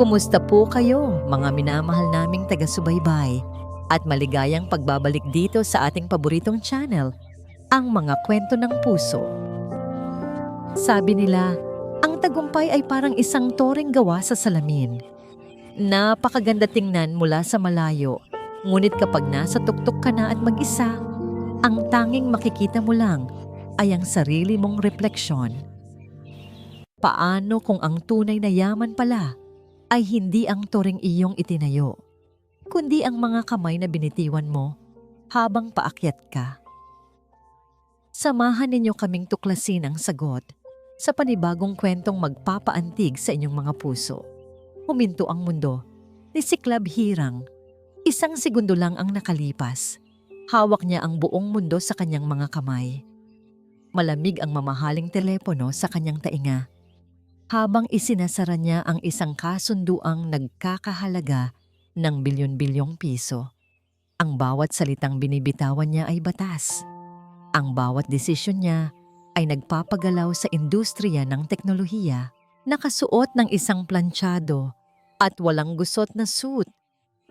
Kumusta po kayo, mga minamahal naming taga-subaybay at maligayang pagbabalik dito sa ating paboritong channel, ang mga kwento ng puso. Sabi nila, ang tagumpay ay parang isang toreng gawa sa salamin. Napakaganda tingnan mula sa malayo, ngunit kapag nasa tuktok ka na at mag-isa, ang tanging makikita mo lang ay ang sarili mong refleksyon. Paano kung ang tunay na yaman pala ay hindi ang toreng iyong itinayo, kundi ang mga kamay na binitiwan mo habang paakyat ka? Samahan ninyo kaming tuklasin ang sagot sa panibagong kwentong magpapaantig sa inyong mga puso. Huminto ang mundo ni Siklab Hirang. Isang segundo lang ang nakalipas. Hawak niya ang buong mundo sa kanyang mga kamay. Malamig ang mamahaling telepono sa kanyang tainga, habang isinasara niya ang isang kasunduang nagkakahalaga ng bilyon-bilyong piso. Ang bawat salitang binibitawan niya ay batas. Ang bawat desisyon niya ay nagpapagalaw sa industriya ng teknolohiya. Nakasuot ng isang planchado at walang gusot na suit.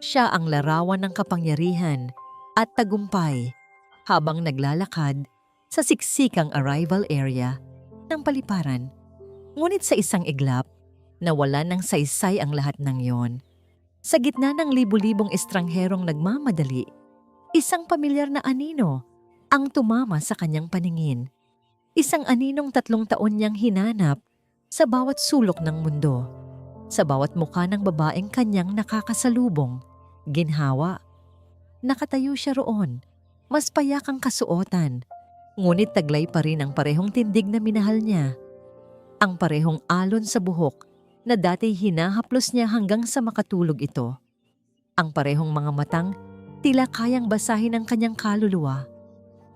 Siya ang larawan ng kapangyarihan at tagumpay habang naglalakad sa siksikang arrival area ng paliparan. Ngunit sa isang iglap, nawala ng saysay ang lahat ng yon. Sa gitna ng libu-libong estrangherong nagmamadali, isang pamilyar na anino ang tumama sa kanyang paningin. Isang aninong 3 taon niyang hinanap sa bawat sulok ng mundo, sa bawat mukha ng babaeng kanyang nakakasalubong. Ginhawa. Nakatayo siya roon, mas payak ang kasuotan, ngunit taglay pa rin ang parehong tindig na minahal niya. Ang parehong alon sa buhok na dati hinahaplos niya hanggang sa makatulog ito. Ang parehong mga matang tila kayang basahin ang kanyang kaluluwa.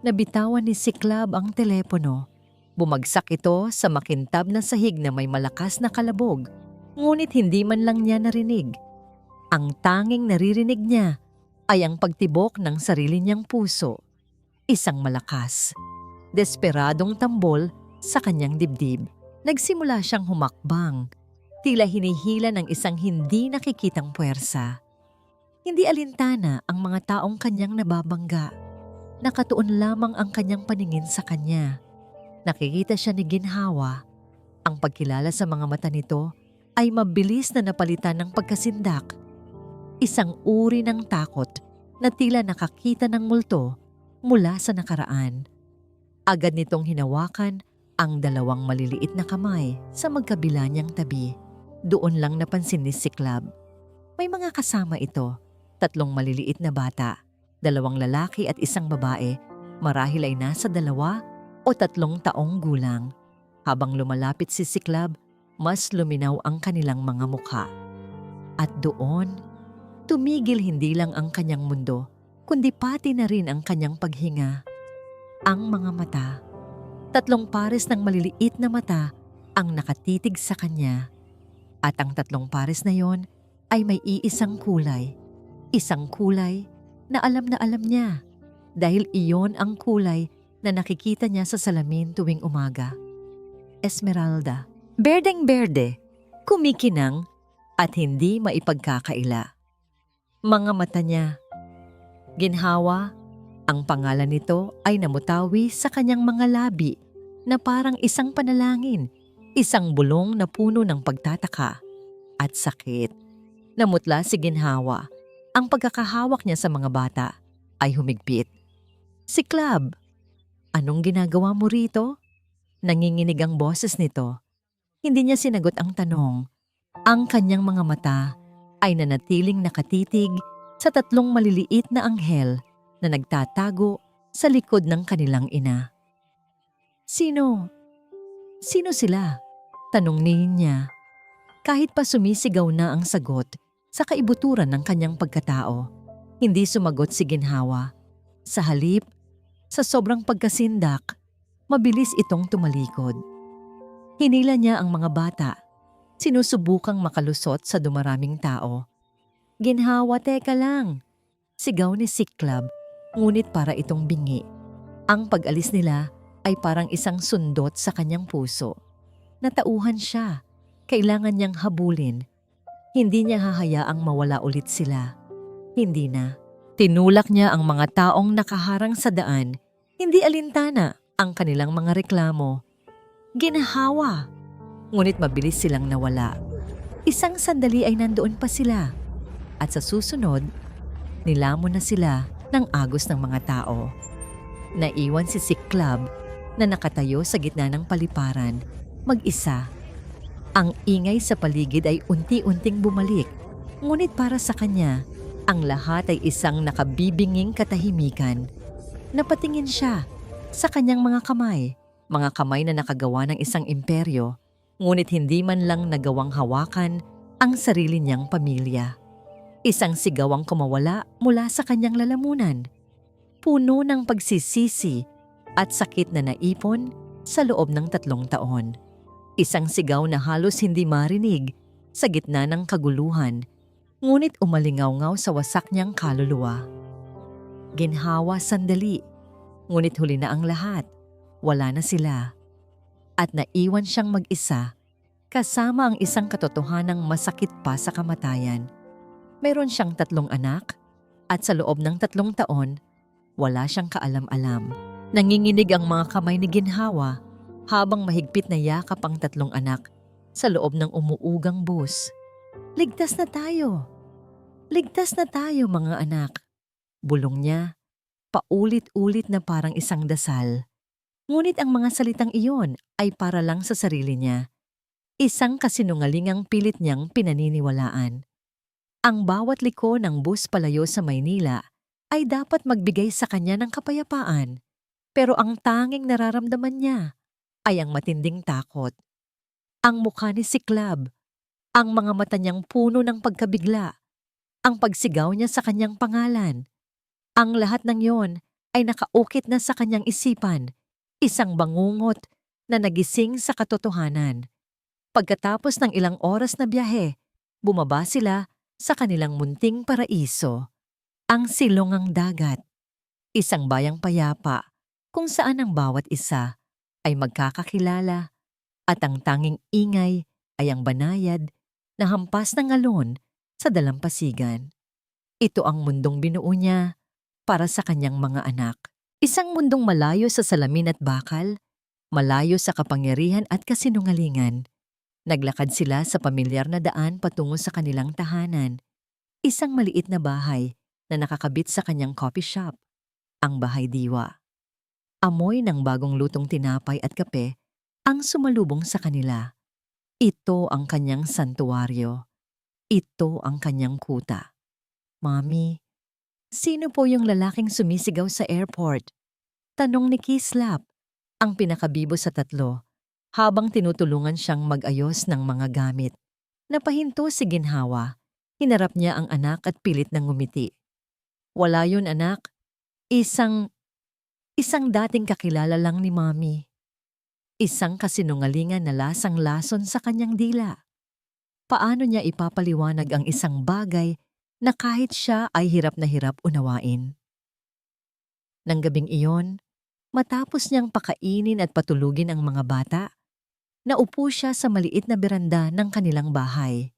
Nabitawan ni Siklab ang telepono. Bumagsak ito sa makintab na sahig na may malakas na kalabog, ngunit hindi man lang niya narinig. Ang tanging naririnig niya ay ang pagtibok ng sarili niyang puso. Isang malakas, desperadong tambol sa kanyang dibdib. Nagsimula siyang humakbang, tila hinihila ng isang hindi nakikitang puwersa. Hindi alintana ang mga taong kanyang nababangga. Nakatuon lamang ang kanyang paningin sa kanya. Nakikita siya ni Ginhawa. Ang pagkilala sa mga mata nito ay mabilis na napalitan ng pagkasindak. Isang uri ng takot na tila nakakita ng multo mula sa nakaraan. Agad nitong hinawakan ang 2 maliliit na kamay sa magkabila niyang tabi. Doon lang napansin ni Siklab. May mga kasama ito, 3 maliliit na bata, 2 lalaki at 1 babae, marahil ay nasa 2 o 3 taong gulang. Habang lumalapit si Siklab, mas luminaw ang kanilang mga mukha. At doon, tumigil hindi lang ang kanyang mundo, kundi pati na rin ang kanyang paghinga. Ang mga mata, 3 pares ng maliliit na mata ang nakatitig sa kanya. At ang 3 pares na yon ay may iisang kulay. Isang kulay na alam niya dahil iyon ang kulay na nakikita niya sa salamin tuwing umaga. Esmeralda. Berdeng-berde, kumikinang at hindi maipagkakaila. Mga mata niya. Ginhawa, ang pangalan nito ay namutawi sa kanyang mga labi na parang isang panalangin, isang bulong na puno ng pagtataka at sakit. Namutla si Ginhawa. Ang pagkakahawak niya sa mga bata ay humigpit. Siklab, anong ginagawa mo rito? Nanginginig ang boses nito. Hindi niya sinagot ang tanong. Ang kanyang mga mata ay nanatiling nakatitig sa 3 maliliit na anghel na nagtatago sa likod ng kanilang ina. Sino sila? Tanong niya. Kahit pa sumisigaw na ang sagot sa kaibuturan ng kanyang pagkatao, hindi sumagot si Ginhawa. Sa halip, sa sobrang pagkasindak, mabilis itong tumalikod. Hinila niya ang mga bata, sinusubukang makalusot sa dumaraming tao. Ginhawa, teka lang! Sigaw ni Siklab, ngunit para itong bingi. Ang pag-alis nila ay parang isang sundot sa kanyang puso. Natauhan siya. Kailangan niyang habulin. Hindi niya hahayaang mawala ulit sila. Hindi na. Tinulak niya ang mga taong nakaharang sa daan, hindi alintana ang kanilang mga reklamo. Ginhawa. Ngunit mabilis silang nawala. Isang sandali ay nandoon pa sila. At sa susunod, nilamon na sila ng agos ng mga tao. Naiwan si Siklab na nakatayo sa gitna ng paliparan, mag-isa. Ang ingay sa paligid ay unti-unting bumalik, ngunit para sa kanya, ang lahat ay isang nakabibinging katahimikan. Napatingin siya sa kanyang mga kamay na nakagawa ng isang imperyo, ngunit hindi man lang nagawang hawakan ang sarili niyang pamilya. Isang sigaw ang kumawala mula sa kanyang lalamunan, puno ng pagsisisi at sakit na naipon sa loob ng 3 taon. Isang sigaw na halos hindi marinig sa gitna ng kaguluhan, ngunit umalingaw-ngaw sa wasak niyang kaluluwa. Ginhawa sandali, ngunit huli na ang lahat. Wala na sila. At naiwan siyang mag-isa, kasama ang isang katotohanang masakit pa sa kamatayan. Mayroon siyang 3 anak, at sa loob ng 3 taon, wala siyang kaalam-alam. Nanginginig ang mga kamay ni Ginhawa habang mahigpit na yakap ang 3 anak sa loob ng umuugang bus. Ligtas na tayo! Ligtas na tayo, mga anak! Bulong niya, paulit-ulit na parang isang dasal. Ngunit ang mga salitang iyon ay para lang sa sarili niya. Isang kasinungalingang pilit niyang pinaniniwalaan. Ang bawat liko ng bus palayo sa Maynila ay dapat magbigay sa kanya ng kapayapaan. Pero ang tanging nararamdaman niya ay ang matinding takot. Ang mukha ni Siklab, ang mga mata niyang puno ng pagkabigla, ang pagsigaw niya sa kanyang pangalan. Ang lahat ng yon ay nakaukit na sa kanyang isipan, isang bangungot na nagising sa katotohanan. Pagkatapos ng ilang oras na biyahe, bumaba sila sa kanilang munting paraiso. Ang silongang dagat, isang bayang payapa kung saan ang bawat isa ay magkakakilala at ang tanging ingay ay ang banayad na hampas ng alon sa dalampasigan. Ito ang mundong binuo niya para sa kanyang mga anak. Isang mundong malayo sa salamin at bakal, malayo sa kapangyarihan at kasinungalingan. Naglakad sila sa pamilyar na daan patungo sa kanilang tahanan. Isang maliit na bahay na nakakabit sa kanyang coffee shop, ang Bahay Diwa. Amoy ng bagong lutong tinapay at kape ang sumalubong sa kanila. Ito ang kanyang santuwaryo. Ito ang kanyang kuta. Mami, sino po yung lalaking sumisigaw sa airport? Tanong ni Kislap, ang pinakabibo sa 3, habang tinutulungan siyang mag-ayos ng mga gamit. Napahinto si Ginhawa. Hinarap niya ang anak at pilit na ngumiti. Wala yun, anak. Isang dating kakilala lang ni Mami. Isang kasinungalingan na lasang-lason sa kanyang dila. Paano niya ipapaliwanag ang isang bagay na kahit siya ay hirap na hirap unawain? Nang gabing iyon, matapos niyang pakainin at patulugin ang mga bata, naupo siya sa maliit na beranda ng kanilang bahay.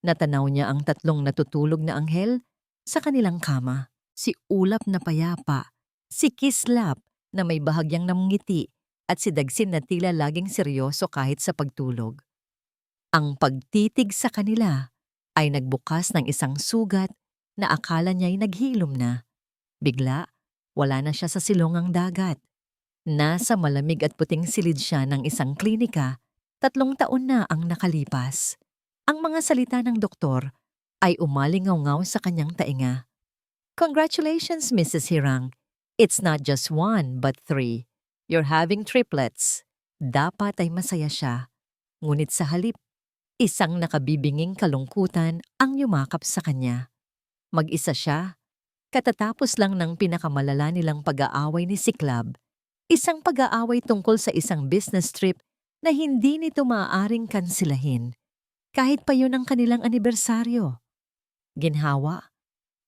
Natanaw niya ang 3 natutulog na anghel sa kanilang kama. Si Ulap na payapa, si Kislap na may bahagyang namngiti at si Dagsin na tila laging seryoso kahit sa pagtulog. Ang pagtitig sa kanila ay nagbukas ng isang sugat na akala niya'y naghilom na. Bigla, wala na siya sa silongang dagat. Nasa malamig at puting silid siya ng isang klinika, 3 taon na ang nakalipas. Ang mga salita ng doktor ay umalingaw-ngaw sa kanyang tainga. Congratulations, Mrs. Hirang. It's not just 1 but 3. You're having triplets. Dapat ay masaya siya. Ngunit sa halip, isang nakabibinging kalungkutan ang yumakap sa kanya. Mag-isa siya. Katatapos lang ng pinakamalala nilang pag-aaway ni Siklab. Isang pag-aaway tungkol sa isang business trip na hindi nito maaaring kansilahin. Kahit pa yun ang kanilang anibersaryo. Ginhawa,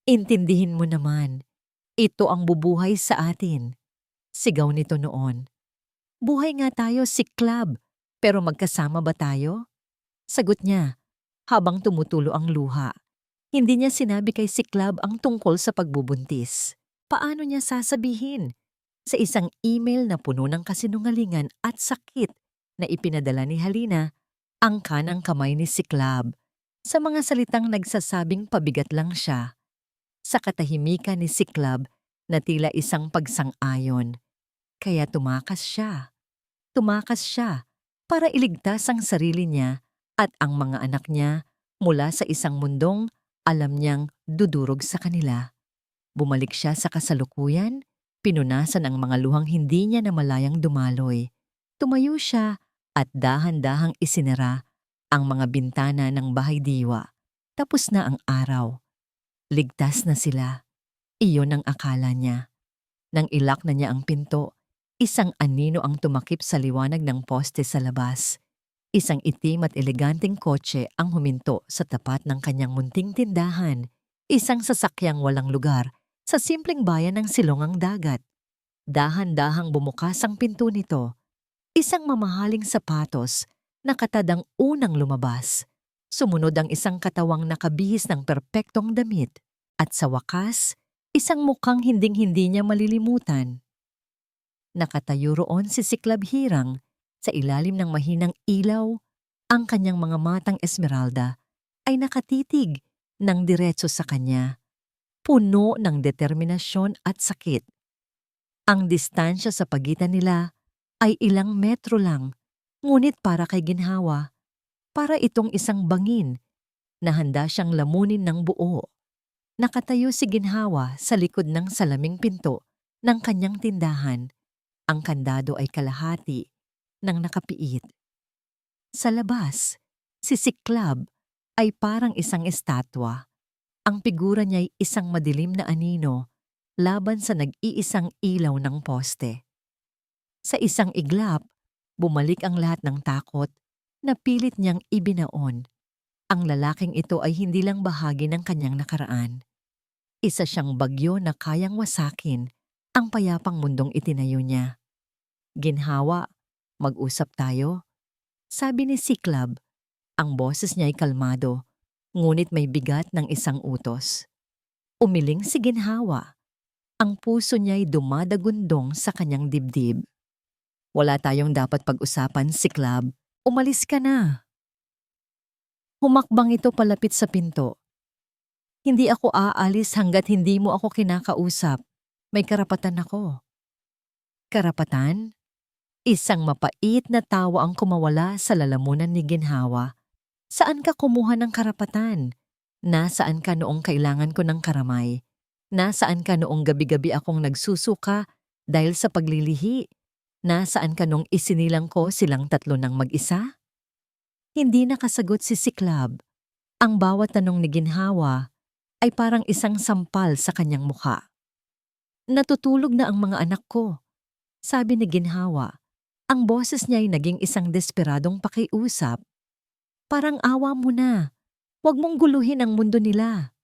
intindihin mo naman. Ito ang bubuhay sa atin. Sigaw nito noon. Buhay nga tayo, Siklab, pero magkasama ba tayo? Sagot niya, habang tumutulo ang luha. Hindi niya sinabi kay Siklab ang tungkol sa pagbubuntis. Paano niya sasabihin? Sa isang email na puno ng kasinungalingan at sakit na ipinadala ni Halina, ang kanang kamay ni Siklab. Sa mga salitang nagsasabing pabigat lang siya. Sa katahimikan ni Siklab na tila isang pagsang-ayon. Kaya tumakas siya. Tumakas siya para iligtas ang sarili niya at ang mga anak niya mula sa isang mundong alam niyang dudurog sa kanila. Bumalik siya sa kasalukuyan, pinunasan ang mga luhang hindi niya namalayang dumaloy. Tumayo siya at dahan-dahang isinara ang mga bintana ng bahay diwa. Tapos na ang araw. Ligtas na sila. Iyon ang akala niya. Nang ilak na niya ang pinto, isang anino ang tumakip sa liwanag ng poste sa labas. Isang itim at eleganteng kotse ang huminto sa tapat ng kanyang munting tindahan. Isang sasakyang walang lugar sa simpleng bayan ng Silongang Dagat. Dahan-dahang bumukas ang pinto nito. Isang mamahaling sapatos na katadang unang lumabas. Sumunod ang isang katawang nakabihis ng perpektong damit. At sa wakas, isang mukhang hinding-hindi niya malilimutan. Nakatayo roon si Siklab Hirang sa ilalim ng mahinang ilaw. Ang kanyang mga matang esmeralda ay nakatitig ng diretso sa kanya, puno ng determinasyon at sakit. Ang distansya sa pagitan nila ay ilang metro lang, ngunit para kay ginhawa, para itong isang bangin na handa siyang lamunin ng buo. Nakatayo si ginhawa sa likod ng salaming pinto ng kanyang tindahan. Ang kandado ay kalahati ng nakapiit. Sa labas, si Siklab ay parang isang estatwa. Ang figura niya ay isang madilim na anino laban sa nag-iisang ilaw ng poste. Sa isang iglap, bumalik ang lahat ng takot na pilit niyang ibinaon. Ang lalaking ito ay hindi lang bahagi ng kanyang nakaraan. Isa siyang bagyo na kayang wasakin ang payapang mundong itinayo niya. Ginhawa, mag-usap tayo. Sabi ni Siklab, ang boses niya ay kalmado, ngunit may bigat ng isang utos. Umiling si ginhawa. Ang puso niya ay dumadagundong sa kanyang dibdib. Wala tayong dapat pag-usapan, Siklab. Umalis ka na. Humakbang ito palapit sa pinto. Hindi ako aalis hanggat hindi mo ako kinakausap. May karapatan ako. Karapatan? Isang mapait na tawa ang kumawala sa lalamunan ni ginhawa. Saan ka kumuha ng karapatan? Nasaan ka noong kailangan ko ng karamay? Nasaan ka noong gabi-gabi akong nagsusuka dahil sa paglilihi? Nasaan ka noong isinilang ko silang tatlo ng mag-isa? Hindi nakasagot si Siklab. Ang bawat tanong ni ginhawa ay parang isang sampal sa kanyang mukha. Natutulog na ang mga anak ko, sabi ni ginhawa. Ang boses niya ay naging isang desperadong pakiusap. Parang awa mo na. Huwag mong guluhin ang mundo nila.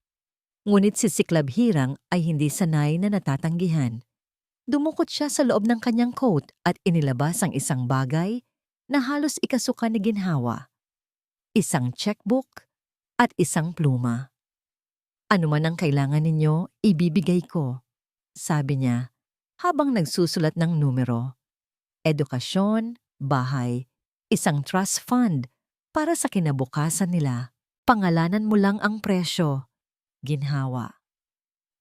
Ngunit si Siklab Hirang ay hindi sanay na natatanggihan. Dumukot siya sa loob ng kanyang coat at inilabas ang isang bagay na halos ikasuka ni ginhawa. Isang checkbook at isang pluma. Ano man ang kailangan ninyo, ibibigay ko, sabi niya habang nagsusulat ng numero. Edukasyon, bahay, isang trust fund para sa kinabukasan nila. Pangalanan mo lang ang presyo, ginhawa.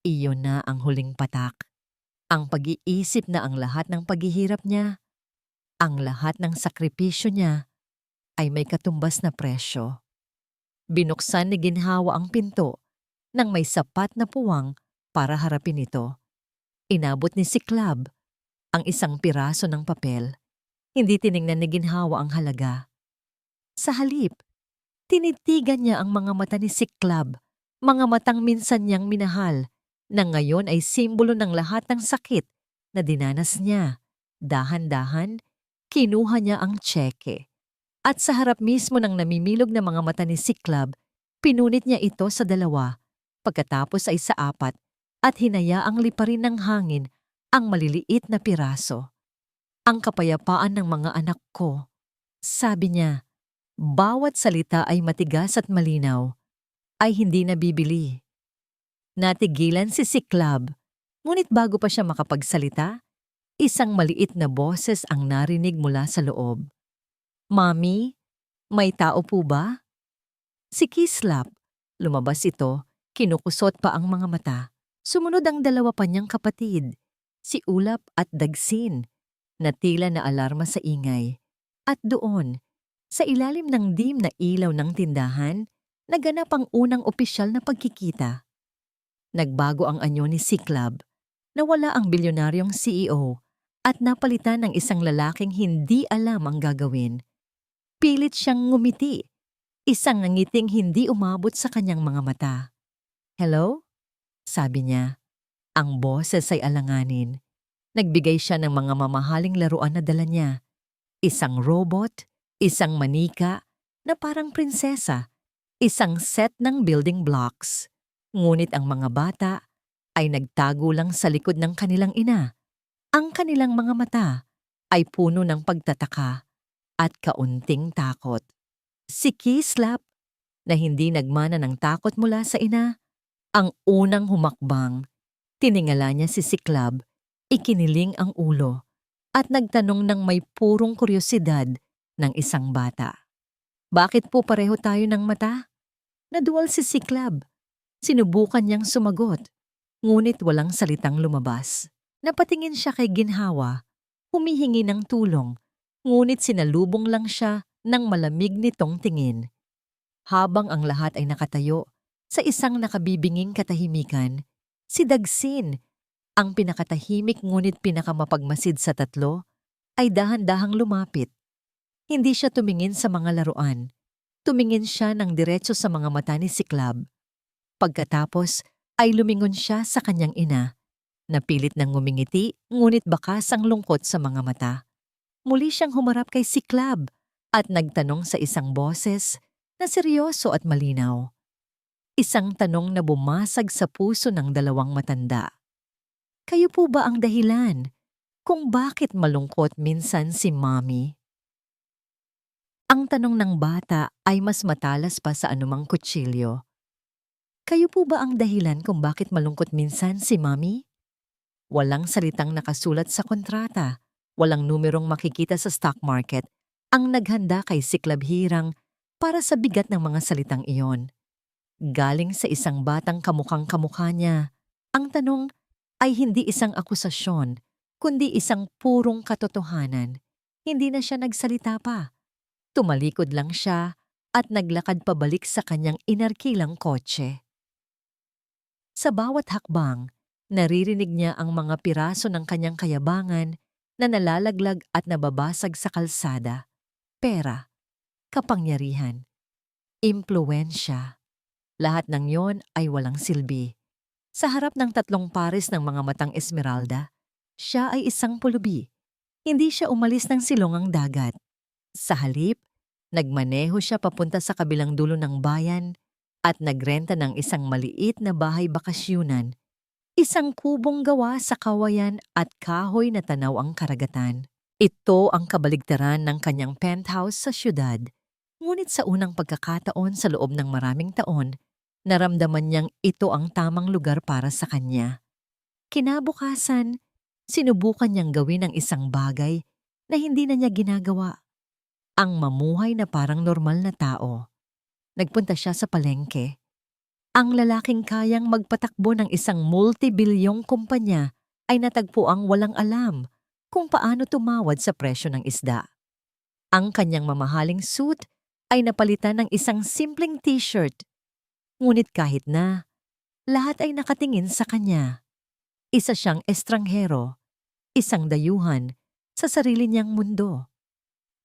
Iyon na ang huling patak. Ang pag-iisip na ang lahat ng paghihirap niya, ang lahat ng sakripisyo niya, ay may katumbas na presyo. Binuksan ni ginhawa ang pinto nang may sapat na puwang para harapin ito. Inabot ni Siklab ang isang piraso ng papel. Hindi tiningnan ni ginhawa ang halaga. Sa halip, tinitigan niya ang mga mata ni Siklab, mga matang minsan niyang minahal, na ngayon ay simbolo ng lahat ng sakit na dinanas niya. Dahan-dahan, kinuha niya ang tseke. At sa harap mismo ng namimilog na mga mata ni Siklab, pinunit niya ito sa dalawa, pagkatapos ay sa apat, at hinayaang liparin ng hangin ang maliliit na piraso. Ang kapayapaan ng mga anak ko, sabi niya, Bawat salita ay matigas at malinaw, ay hindi nabibili. Natigilan si Siklab, ngunit bago pa siya makapagsalita, isang maliit na boses ang narinig mula sa loob. "Mami, may tao po ba?" Si Kislap. Lumabas ito, kinukusot pa ang mga mata. Sumunod ang dalawa pa niyang kapatid, si Ulap at Dagsin, na tila na alarma sa ingay. At doon, sa ilalim ng dim na ilaw ng tindahan, naganap ang unang opisyal na pagkikita. Nagbago ang anyo ni Siklab. Nawala ang bilyonaryong CEO at napalitan ng isang lalaking hindi alam ang gagawin. Pilit siyang ngumiti. Isang ngiting hindi umabot sa kanyang mga mata. "Hello?" sabi niya. Ang boses ay alanganin. Nagbigay siya ng mga mamahaling laruan na dala niya. Isang robot, isang manika na parang prinsesa, isang set ng building blocks. Ngunit ang mga bata ay nagtago lang sa likod ng kanilang ina. Ang kanilang mga mata ay puno ng pagtataka at kaunting takot. Si Kislap, na hindi nagmana ng takot mula sa ina, ang unang humakbang. Tiningala niya si Siklab, ikiniling ang ulo, at nagtanong ng may purong kuryosidad ng isang bata. "Bakit po pareho tayo ng mata?" Naduwal si Siklab. Sinubukan niyang sumagot, ngunit walang salitang lumabas. Napatingin siya kay Ginhawa, humihingi ng tulong, ngunit sinalubong lang siya ng malamig nitong tingin. Habang ang lahat ay nakatayo sa isang nakabibinging katahimikan, si Dagsin, ang pinakatahimik ngunit pinakamapagmasid sa tatlo, ay dahan-dahang lumapit. Hindi siya tumingin sa mga laruan. Tumingin siya ng diretso sa mga mata ni Siklab. Pagkatapos ay lumingon siya sa kanyang ina. Napilit ng ngumingiti, ngunit bakas ang lungkot sa mga mata. Muli siyang humarap kay Siklab at nagtanong sa isang boses na seryoso at malinaw. Isang tanong na bumasag sa puso ng dalawang matanda. "Kayo po ba ang dahilan kung bakit malungkot minsan si Mommy?" Ang tanong ng bata ay mas matalas pa sa anumang kutsilyo. "Kayo po ba ang dahilan kung bakit malungkot minsan si Mommy?" Walang salitang nakasulat sa kontrata, walang numerong makikita sa stock market ang naghanda kay Siklab Hirang para sa bigat ng mga salitang iyon. Galing sa isang batang kamukhang kamukha niya, ang tanong ay hindi isang akusasyon, kundi isang purong katotohanan. Hindi na siya nagsalita pa. Tumalikod lang siya at naglakad pabalik sa kanyang inarkilang kotse. Sa bawat hakbang, naririnig niya ang mga piraso ng kanyang kayabangan na nalalaglag at nababasag sa kalsada. Pera, kapangyarihan, impluwensya. Lahat ng yon ay walang silbi. Sa harap ng tatlong pares ng mga matang esmeralda, siya ay isang pulubi. Hindi siya umalis ng silungang dagat. Sa halip, nagmaneho siya papunta sa kabilang dulo ng bayan at nagrenta ng isang maliit na bahay bakasyunan. Isang kubong gawa sa kawayan at kahoy na tanaw ang karagatan. Ito ang kabaligtaran ng kanyang penthouse sa syudad. Ngunit sa unang pagkakataon sa loob ng maraming taon, naramdaman niyang ito ang tamang lugar para sa kanya. Kinabukasan, sinubukan niyang gawin ang isang bagay na hindi na niya ginagawa. Ang mamuhay na parang normal na tao. Nagpunta siya sa palengke. Ang lalaking kayang magpatakbo ng isang multibilyong kumpanya ay natagpuang walang alam kung paano tumawad sa presyo ng isda. Ang kanyang mamahaling suit ay napalitan ng isang simpleng t-shirt. Ngunit kahit na, lahat ay nakatingin sa kanya. Isa siyang estranghero, isang dayuhan sa sarili niyang mundo.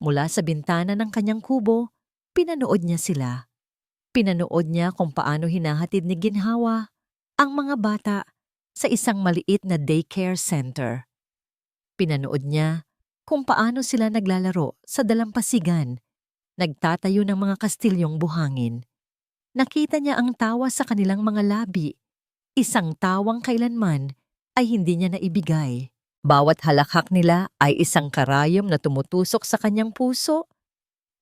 Mula sa bintana ng kanyang kubo, pinanood niya sila. Pinanood niya kung paano hinahatid ni Ginhawa ang mga bata sa isang maliit na daycare center. Pinanood niya kung paano sila naglalaro sa dalampasigan, nagtatayo ng mga kastilyong buhangin. Nakita niya ang tawa sa kanilang mga labi, isang tawang kailanman ay hindi niya naibigay. Bawat halakhak nila ay isang karayom na tumutusok sa kanyang puso,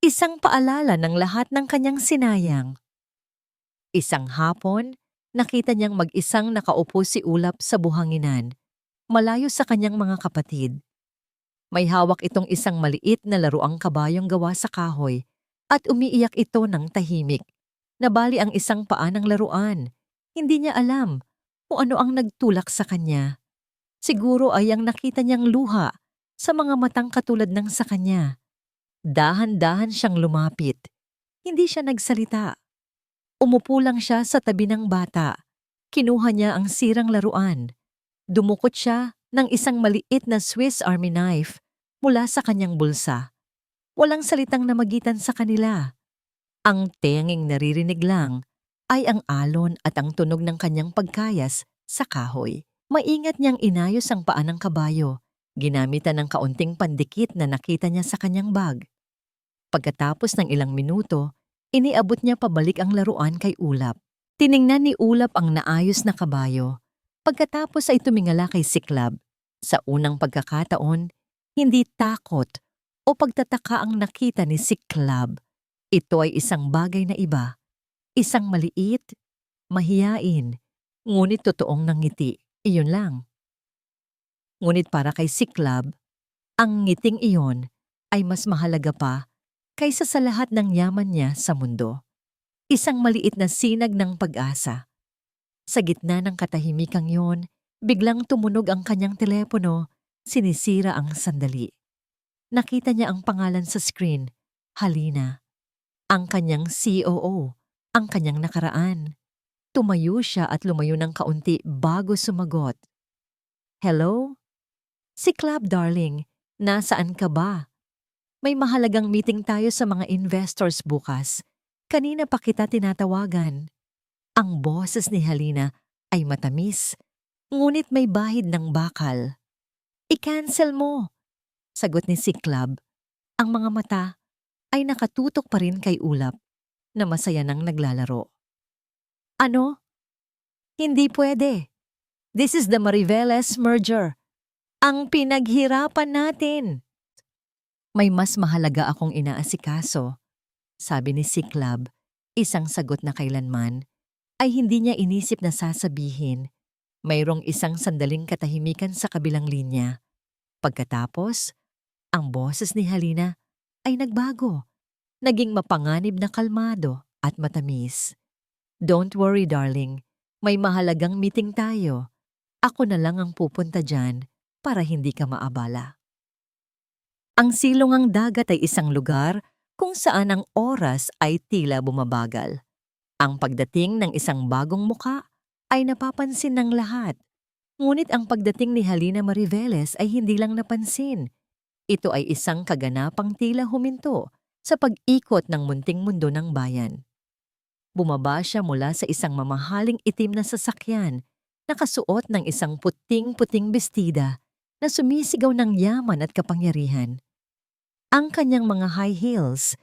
Isang paalala ng lahat ng kanyang sinayang. Isang hapon, nakita niyang mag-isang nakaupo si Ulap sa buhanginan, malayo sa kanyang mga kapatid. May hawak itong isang maliit na laruang kabayong gawa sa kahoy at umiiyak ito ng tahimik. Nabali ang isang paa ng laruan. Hindi niya alam kung ano ang nagtulak sa kanya. Siguro ay ang nakita niyang luha sa mga matang katulad ng sa kanya. Dahan-dahan siyang lumapit. Hindi siya nagsalita. Umupo lang siya sa tabi ng bata. Kinuha niya ang sirang laruan. Dumukot siya ng isang maliit na Swiss Army knife mula sa kanyang bulsa. Walang salitang namagitan sa kanila. Ang tenging naririnig lang ay ang alon at ang tunog ng kanyang pagkayas sa kahoy. Maingat niyang inayos ang paa ng kabayo, ginamitan ng kaunting pandikit na nakita niya sa kanyang bag. Pagkatapos ng ilang minuto, iniabot niya pabalik ang laruan kay Ulap. Tiningnan ni Ulap ang naayos na kabayo. Pagkatapos ay tumingala kay Siklab. Sa unang pagkakataon, hindi takot o pagtataka ang nakita ni Siklab. Ito ay isang bagay na iba. Isang maliit, mahiyain, ngunit totoong nangiti. Iyon lang. Ngunit para kay Siklab, ang ngiting iyon ay mas mahalaga pa kaysa sa lahat ng yaman niya sa mundo. Isang maliit na sinag ng pag-asa. Sa gitna ng katahimikang yon, biglang tumunog ang kanyang telepono, sinisira ang sandali. Nakita niya ang pangalan sa screen, Halina. Ang kanyang COO, ang kanyang nakaraan. Tumayo siya at lumayo ng kaunti bago sumagot. Hello? Siklab, darling. Nasaan ka ba? May mahalagang meeting tayo sa mga investors bukas. Kanina pa kita tinatawagan. Ang boses ni Halina ay matamis, ngunit may bahid ng bakal. I-cancel mo, sagot ni Siklab. Ang mga mata ay nakatutok pa rin kay Ulap na masaya nang naglalaro. Ano? Hindi pwede. This is the Mariveles merger. Ang pinaghirapan natin. May mas mahalaga akong inaasikaso, sabi ni Siklab, isang sagot na kailanman ay hindi niya inisip na sasabihin. Mayroong isang sandaling katahimikan sa kabilang linya. Pagkatapos, ang boses ni Halina ay nagbago. Naging mapanganib na kalmado at matamis. Don't worry, darling. May mahalagang meeting tayo. Ako na lang ang pupunta dyan para hindi ka maabala. Ang silungang dagat ay isang lugar kung saan ang oras ay tila bumabagal. Ang pagdating ng isang bagong muka ay napapansin ng lahat. Ngunit ang pagdating ni Halina Mariveles ay hindi lang napansin. Ito ay isang kaganapang tila huminto sa pag-ikot ng munting mundo ng bayan. Bumaba siya mula sa isang mamahaling itim na sasakyan, nakasuot ng isang puting-puting bestida na sumisigaw ng yaman at kapangyarihan. Ang kanyang mga high heels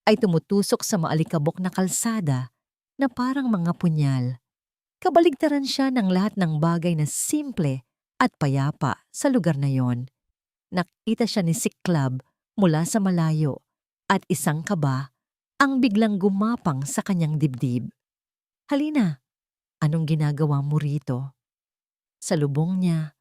ay tumutusok sa maalikabok na kalsada na parang mga punyal. Kabaligtaran siya ng lahat ng bagay na simple at payapa sa lugar na yon. Nakita siya ni Siklab mula sa malayo at isang kaba ang biglang gumapang sa kanyang dibdib. Halina, anong ginagawa mo rito? Sa lubong niya,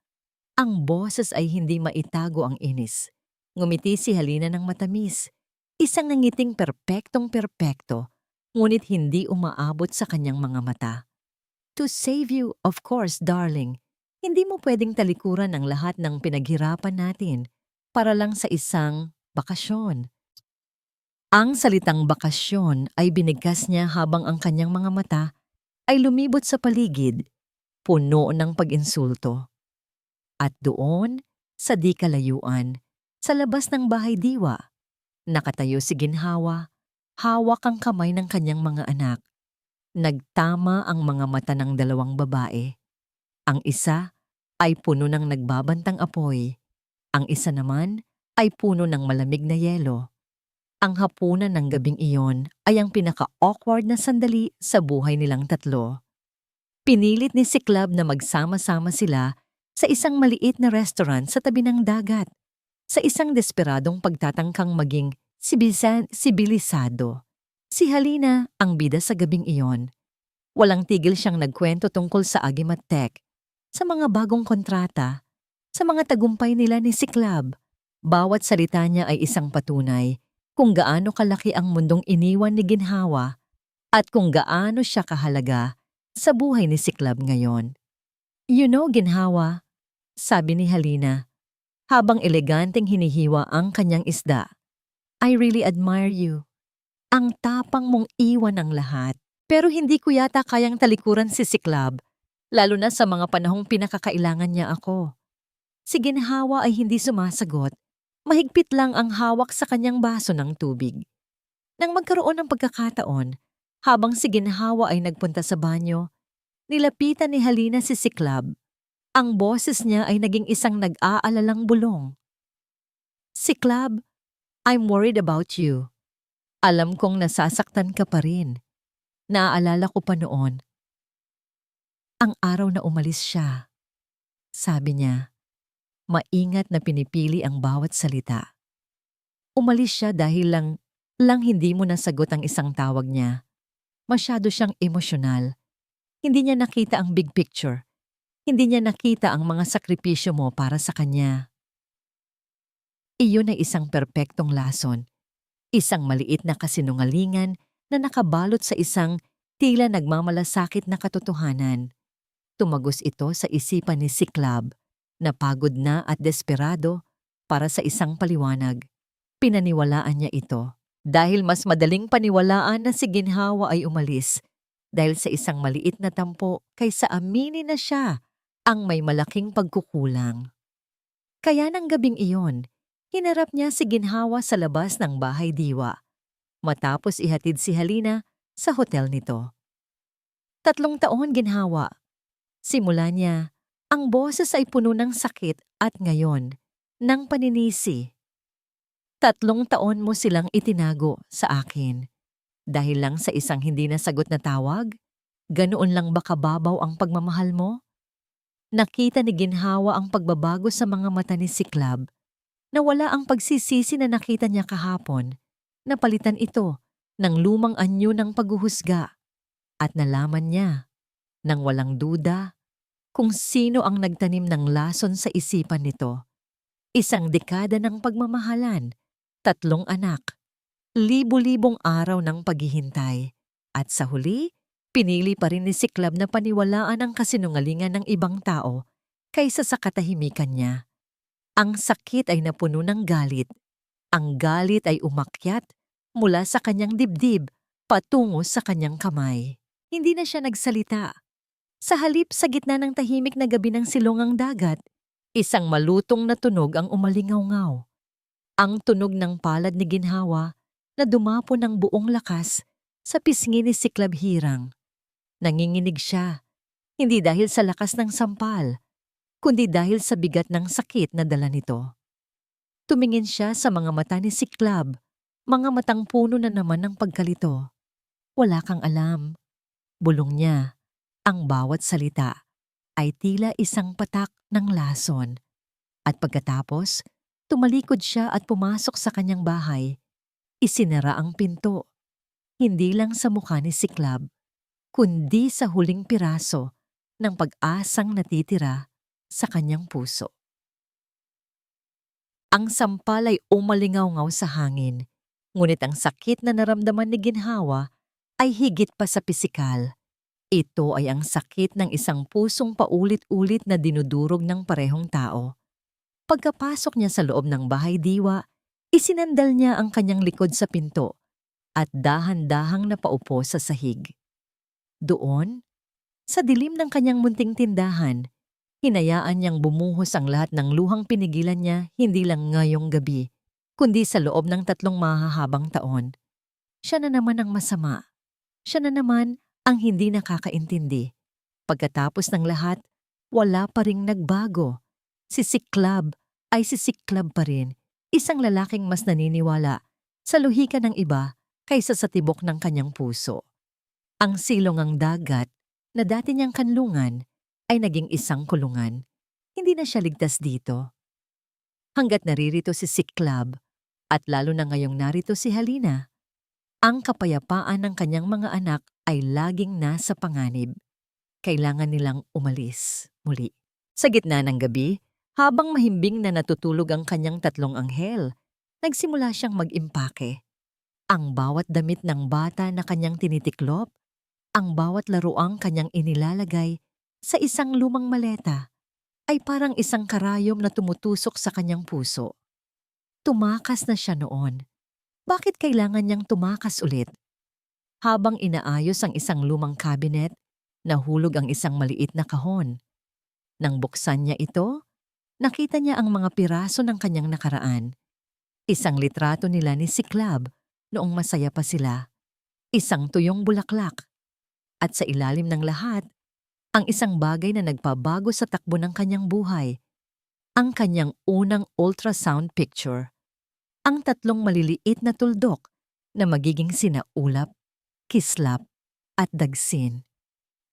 ang boses ay hindi maitago ang inis. Ngumiti si Halina ng matamis, isang nangiting perpektong-perpekto, ngunit hindi umaabot sa kanyang mga mata. To save you, of course, darling. Hindi mo pwedeng talikuran ang lahat ng pinaghirapan natin para lang sa isang bakasyon. Ang salitang bakasyon ay binigkas niya habang ang kanyang mga mata ay lumibot sa paligid, puno ng pag-insulto. At doon, sa di kalayuan, sa labas ng bahay diwa, nakatayo si Ginhawa, hawak ang kamay ng kanyang mga anak. Nagtama ang mga mata ng dalawang babae. Ang isa ay puno ng nagbabantang apoy. Ang isa naman ay puno ng malamig na yelo. Ang hapunan ng gabing iyon ay ang pinaka-awkward na sandali sa buhay nilang tatlo. Pinilit ni Siklab na magsama-sama sila sa isang maliit na restaurant sa tabi ng dagat, sa isang desperadong pagtatangkang maging Sibilisado. Si Halina ang bida sa gabing iyon. Walang tigil siyang nagkwento tungkol sa Agimat Tech, sa mga bagong kontrata, sa mga tagumpay nila ni Siklab. Bawat salita niya ay isang patunay kung gaano kalaki ang mundong iniwan ni Ginhawa at kung gaano siya kahalaga sa buhay ni Siklab ngayon. You know, Ginhawa, sabi ni Halina, habang eleganteng hinihiwa ang kanyang isda. I really admire you. Ang tapang mong iwan ang lahat. Pero hindi ko yata kayang talikuran si Siklab, lalo na sa mga panahong pinakakailangan niya ako. Si Ginhawa ay hindi sumasagot. Mahigpit lang ang hawak sa kanyang baso ng tubig. Nang magkaroon ng pagkakataon, habang si Ginhawa ay nagpunta sa banyo, nilapitan ni Halina si Siklab. Ang boses niya ay naging isang nag-aalalang bulong. Siklab, I'm worried about you. Alam kong nasasaktan ka pa rin. Naaalala ko pa noon. Ang araw na umalis siya. Sabi niya, maingat na pinipili ang bawat salita. Umalis siya dahil lang hindi mo nasagot ang isang tawag niya. Masyado siyang emosyonal. Hindi niya nakita ang big picture. Hindi niya nakita ang mga sakripisyo mo para sa kanya. Iyon ay isang perpektong lason. Isang maliit na kasinungalingan na nakabalot sa isang tila nagmamalasakit na katotohanan. Tumagos ito sa isipan ni Siklab, na pagod na at desperado para sa isang paliwanag. Pinaniwalaan niya ito dahil mas madaling paniwalaan na si Ginhawa ay umalis dahil sa isang maliit na tampo kaysa aminin na siya ang may malaking pagkukulang. Kaya ng gabing iyon, hinarap niya si Ginhawa sa labas ng bahay diwa, matapos ihatid si Halina sa hotel nito. 3 taon, Ginhawa. Simula niya, ang boses ay puno ng sakit at ngayon, ng paninisi. 3 taon mo silang itinago sa akin. Dahil lang sa isang hindi nasagot na tawag? Ganoon lang ba kababaw ang pagmamahal mo? Nakita ni Ginhawa ang pagbabago sa mga mata ni Siklab, na wala ang pagsisisi na nakita niya kahapon. Napalitan ito ng lumang anyo ng paghuhusga at nalaman niya, nang walang duda, kung sino ang nagtanim ng lason sa isipan nito. 1 dekada ng pagmamahalan, 3 anak, libu-libong araw ng paghihintay, at sa huli, pinili pa rin ni Siklab na paniwalaan ang kasinungalingan ng ibang tao kaysa sa katahimikan niya. Ang sakit ay napuno ng galit. Ang galit ay umakyat mula sa kanyang dibdib patungo sa kanyang kamay. Hindi na siya nagsalita. Sa halip, sa gitna ng tahimik na gabi ng silungang dagat, isang malutong na tunog ang umalingaw-ngaw. Ang tunog ng palad ni Ginhawa na dumapo ng buong lakas sa pisngi ni Siklab Hirang. Nanginginig siya, hindi dahil sa lakas ng sampal, kundi dahil sa bigat ng sakit na dala nito. Tumingin siya sa mga mata ni Siklab, mga matang puno na naman ng pagkalito. Wala kang alam. Bulong niya. Ang bawat salita ay tila isang patak ng lason. At pagkatapos, tumalikod siya at pumasok sa kanyang bahay. Isinara ang pinto. Hindi lang sa mukha ni Siklab, kundi sa huling piraso ng pag-asang natitira sa kanyang puso. Ang sampal ay umalingaw-ngaw sa hangin, ngunit ang sakit na naramdaman ni Ginhawa ay higit pa sa pisikal. Ito ay ang sakit ng isang pusong paulit-ulit na dinudurog ng parehong tao. Pagkapasok niya sa loob ng bahay diwa, isinandal niya ang kanyang likod sa pinto at dahan-dahang napaupo sa sahig. Doon, sa dilim ng kanyang munting tindahan, hinayaan niyang bumuhos ang lahat ng luhang pinigilan niya hindi lang ngayong gabi, kundi sa loob ng 3 mahahabang taon. Siya na naman ang masama. Siya na naman ang hindi nakakaintindi. Pagkatapos ng lahat, wala pa ring nagbago. Si Siklab ay si Siklab pa rin, isang lalaking mas naniniwala sa luhika ng iba kaysa sa tibok ng kanyang puso. Ang silungang dagat na dati niyang kanlungan ay naging isang kulungan. Hindi na siya ligtas dito. Hanggat naririto si Siklab At lalo na ngayong narito si Halina, ang kapayapaan ng kanyang mga anak ay laging nasa panganib. Kailangan nilang umalis muli. Sa gitna ng gabi, habang mahimbing na natutulog ang kanyang tatlong anghel, nagsimula siyang mag-impake. Ang bawat damit ng bata na kanyang tinitiklop, ang bawat laruang kanyang inilalagay sa isang lumang maleta ay parang isang karayom na tumutusok sa kanyang puso. Tumakas na siya noon. Bakit kailangan niyang tumakas ulit? Habang inaayos ang isang lumang cabinet, nahulog ang isang maliit na kahon. Nang buksan niya ito, nakita niya ang mga piraso ng kanyang nakaraan. Isang litrato nila ni Cyclab noong masaya pa sila. Isang tuyong bulaklak. At sa ilalim ng lahat, ang isang bagay na nagpabago sa takbo ng kanyang buhay. Ang kanyang unang ultrasound picture. Ang tatlong maliliit na tuldok na magiging sina Ulap, Kislap at Dagsin.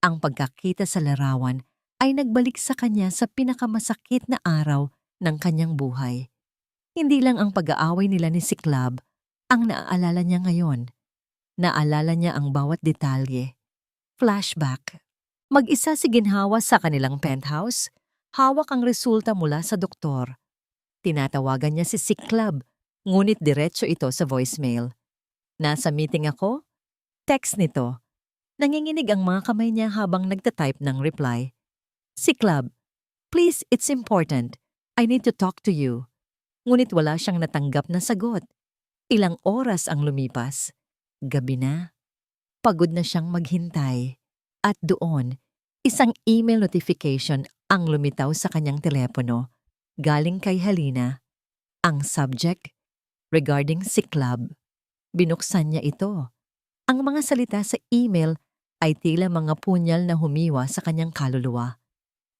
Ang pagkakita sa larawan ay nagbalik sa kanya sa pinakamasakit na araw ng kanyang buhay. Hindi lang ang pag-aaway nila ni Cyclab ang naaalala niya ngayon. Naalala niya ang bawat detalye. Flashback. Mag-isa si Ginhawa sa kanilang penthouse, hawak ang resulta mula sa doktor. Tinatawagan niya si Cyclab, ngunit diretso ito sa voicemail. Nasa meeting ako? Text nito. Nanginginig ang mga kamay niya habang nagtatype ng reply. Cyclab, please, it's important. I need to talk to you. Ngunit wala siyang natanggap na sagot. Ilang oras ang lumipas. Gabi na. Pagod na siyang maghintay. At doon, isang email notification ang lumitaw sa kanyang telepono. Galing kay Halina. Ang subject, regarding Cyclab. Binuksan niya ito. Ang mga salita sa email ay tila mga punyal na humiwa sa kanyang kaluluwa.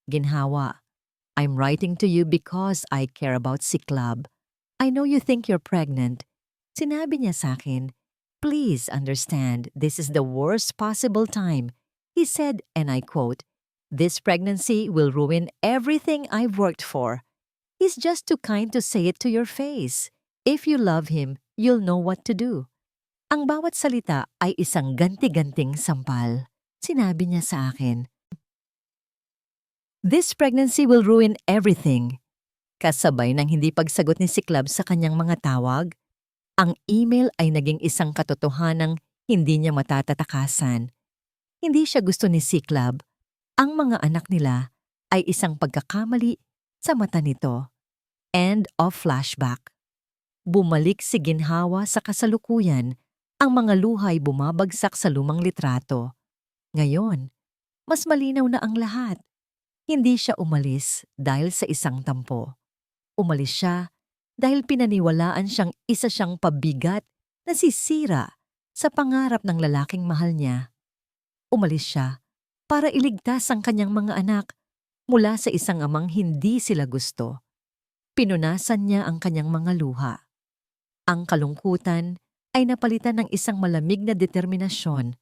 Ginhawa, I'm writing to you because I care about Cyclab. I know you think you're pregnant. Sinabi niya sa akin, please understand this is the worst possible time. He said, and I quote, this pregnancy will ruin everything I've worked for. He's just too kind to say it to your face. If you love him, you'll know what to do. Ang bawat salita ay isang ganti-ganting sampal. Sinabi niya sa akin, this pregnancy will ruin everything. Kasabay ng hindi pagsagot ni Cyclab sa kanyang mga tawag, ang email ay naging isang katotohanang hindi niya matatatakasan. Hindi siya gusto ni Cyclab. Ang mga anak nila ay isang pagkakamali sa mata nito. End of flashback. Bumalik si Ginhawa sa kasalukuyan. Ang mga luhay bumabagsak sa lumang litrato. Ngayon, mas malinaw na ang lahat. Hindi siya umalis dahil sa isang tampo. Umalis siya dahil pinaniwalaan siyang isa siyang pabigat na sisira sa pangarap ng lalaking mahal niya. Umalis siya para iligtas ang kanyang mga anak mula sa isang amang hindi sila gusto. Pinunasan niya ang kanyang mga luha. Ang kalungkutan ay napalitan ng isang malamig na determinasyon.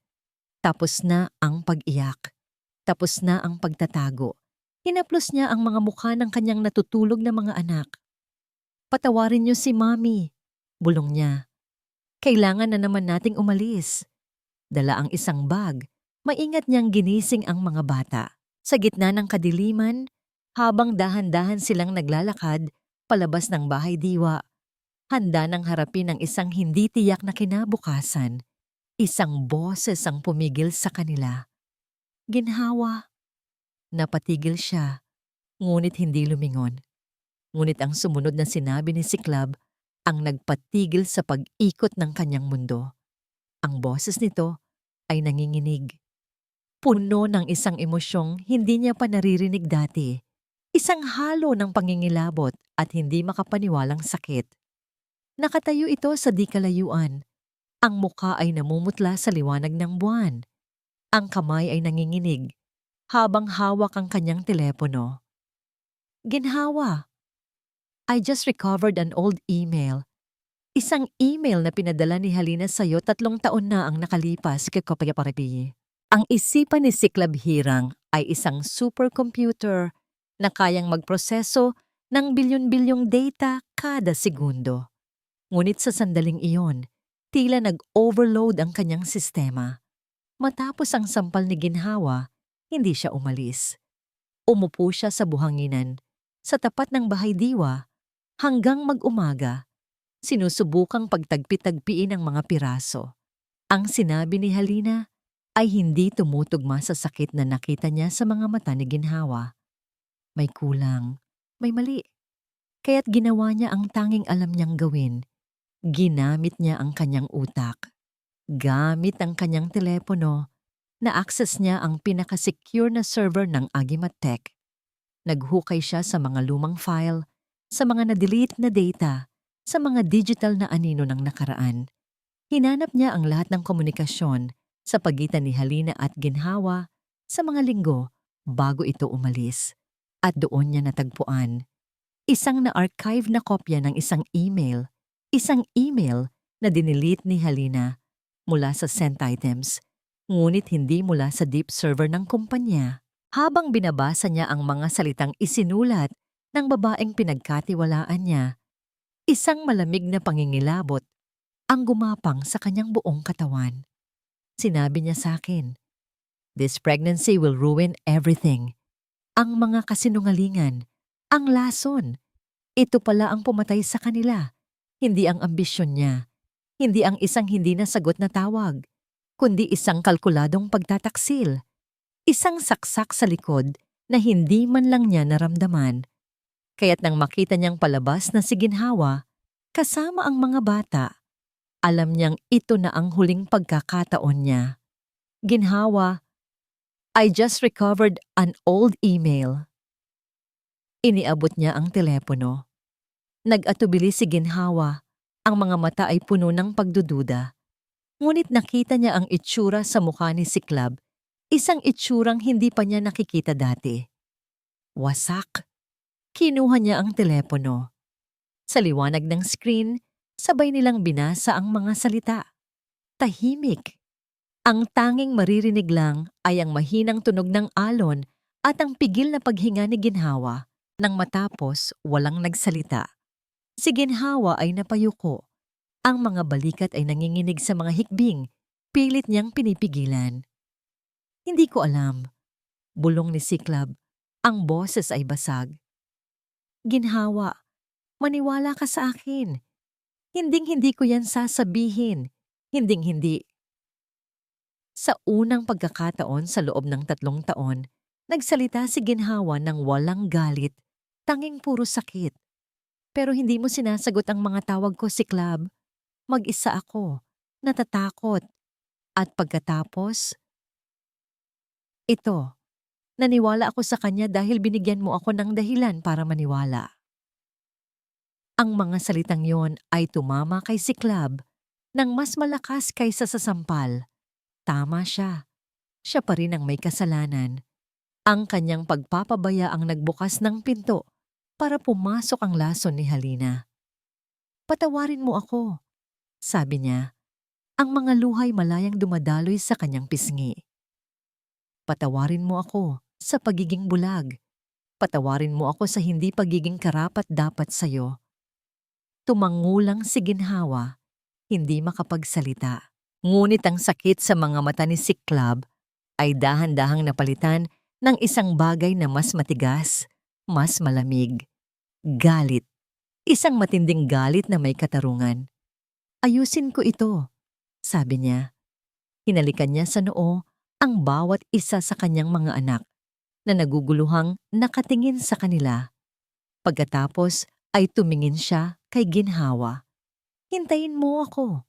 Tapos na ang pag-iyak. Tapos na ang pagtatago. Hinaplos niya ang mga mukha ng kanyang natutulog na mga anak. Patawarin niyo si Mami, bulong niya. Kailangan na naman nating umalis. Dala ang isang bag. Maingat niyang ginising ang mga bata. Sa gitna ng kadiliman, habang dahan-dahan silang naglalakad palabas ng bahay diwa, handa nang harapin ang isang hindi tiyak na kinabukasan. Isang boses ang pumigil sa kanila. Ginhawa. Napatigil siya, ngunit hindi lumingon. Ngunit ang sumunod na sinabi ni Cyclab ang nagpatigil sa pag-ikot ng kanyang mundo. Ang boses nito ay nanginginig. Puno ng isang emosyong hindi niya pa naririnig dati. Isang halo ng pangingilabot at hindi makapaniwalang sakit. Nakatayo ito sa di kalayuan. Ang mukha ay namumutla sa liwanag ng buwan. Ang kamay ay nanginginig habang hawak ang kanyang telepono. Ginhawa. I just recovered an old email. Isang email na pinadala ni Halina sa'yo 3 taon na ang nakalipas kay Kopya-Parapi. Ang isipan ni Cyclab Hirang ay isang supercomputer na kayang magproseso ng bilyon-bilyong data kada segundo. Ngunit sa sandaling iyon, tila nag-overload ang kanyang sistema. Matapos ang sampal ni ginhawa, hindi siya umalis. Umupo siya sa buhanginan, sa tapat ng bahay diwa, hanggang mag-umaga. Sinusubukang pagtagpi-tagpiin ang mga piraso. Ang sinabi ni Halina ay hindi tumutugma sa sakit na nakita niya sa mga mata ni ginhawa. May kulang, may mali. Kaya't ginawa niya ang tanging alam niyang gawin. Ginamit niya ang kanyang utak. Gamit ang kanyang telepono, na-access niya ang pinaka-secure na server ng Agimat Tech. Naghukay siya sa mga lumang file, sa mga na-delete na data, sa mga digital na anino ng nakaraan. Hinanap niya ang lahat ng komunikasyon sa pagitan ni Halina at ginhawa sa mga linggo bago ito umalis. At doon niya natagpuan isang na-archive na kopya ng isang email na dinilit ni Halina mula sa sent items, ngunit hindi mula sa deep server ng kumpanya. Habang binabasa niya ang mga salitang isinulat ng babaeng pinagkatiwalaan niya, isang malamig na pangingilabot ang gumapang sa kanyang buong katawan. Sinabi niya sa akin, "This pregnancy will ruin everything." Ang mga kasinungalingan, ang lason. Ito pala ang pumatay sa kanila. Hindi ang ambisyon niya. Hindi ang isang hindi nasagot na tawag, kundi isang kalkuladong pagtataksil. Isang saksak sa likod na hindi man lang niya naramdaman. Kaya't nang makita niyang palabas na si ginhawa, kasama ang mga bata, alam niyang ito na ang huling pagkakataon niya. "Ginhawa, I just recovered an old email." Iniabot niya ang telepono. Nag-atubili si ginhawa. Ang mga mata ay puno ng pagdududa. Ngunit nakita niya ang itsura sa mukha ni Siklab, isang itsurang hindi pa niya nakikita dati. Wasak. Kinuha niya ang telepono. Sa liwanag ng screen, sabay nilang binasa ang mga salita. Tahimik. Ang tanging maririnig lang ay ang mahinang tunog ng alon at ang pigil na paghinga ni ginhawa. Nang matapos, walang nagsalita. Si ginhawa ay napayuko. Ang mga balikat ay nanginginig sa mga hikbing. Pilit niyang pinipigilan. "Hindi ko alam." Bulong ni Siklab. Ang boses ay basag. "Ginhawa, maniwala ka sa akin. Hinding-hindi ko yan sasabihin. Hinding-hindi." Sa unang pagkakataon sa loob ng 3 taon, nagsalita si ginhawa ng walang galit, tanging puro sakit. "Pero hindi mo sinasagot ang mga tawag ko, Siklab. Mag-isa ako, natatakot. At pagkatapos, ito, naniwala ako sa kanya dahil binigyan mo ako ng dahilan para maniwala." Ang mga salitang yon ay tumama kay Siklab ng mas malakas kaysa sa sampal. Tama siya. Siya pa rin ang may kasalanan. Ang kanyang pagpapabaya ang nagbukas ng pinto para pumasok ang lason ni Halina. "Patawarin mo ako," sabi niya. Ang mga luhay malayang dumadaloy sa kanyang pisngi. "Patawarin mo ako sa pagiging bulag. Patawarin mo ako sa hindi pagiging karapat-dapat sa'yo." Tumangulang si ginhawa, hindi makapagsalita. Ngunit ang sakit sa mga mata ni Siklab ay dahan-dahang napalitan ng isang bagay na mas matigas, mas malamig. Galit. Isang matinding galit na may katarungan. "Ayusin ko ito," sabi niya. Hinalikan niya sa noo ang bawat isa sa kanyang mga anak na naguguluhang nakatingin sa kanila. Pagkatapos ay tumingin siya kay ginhawa. "Hintayin mo ako.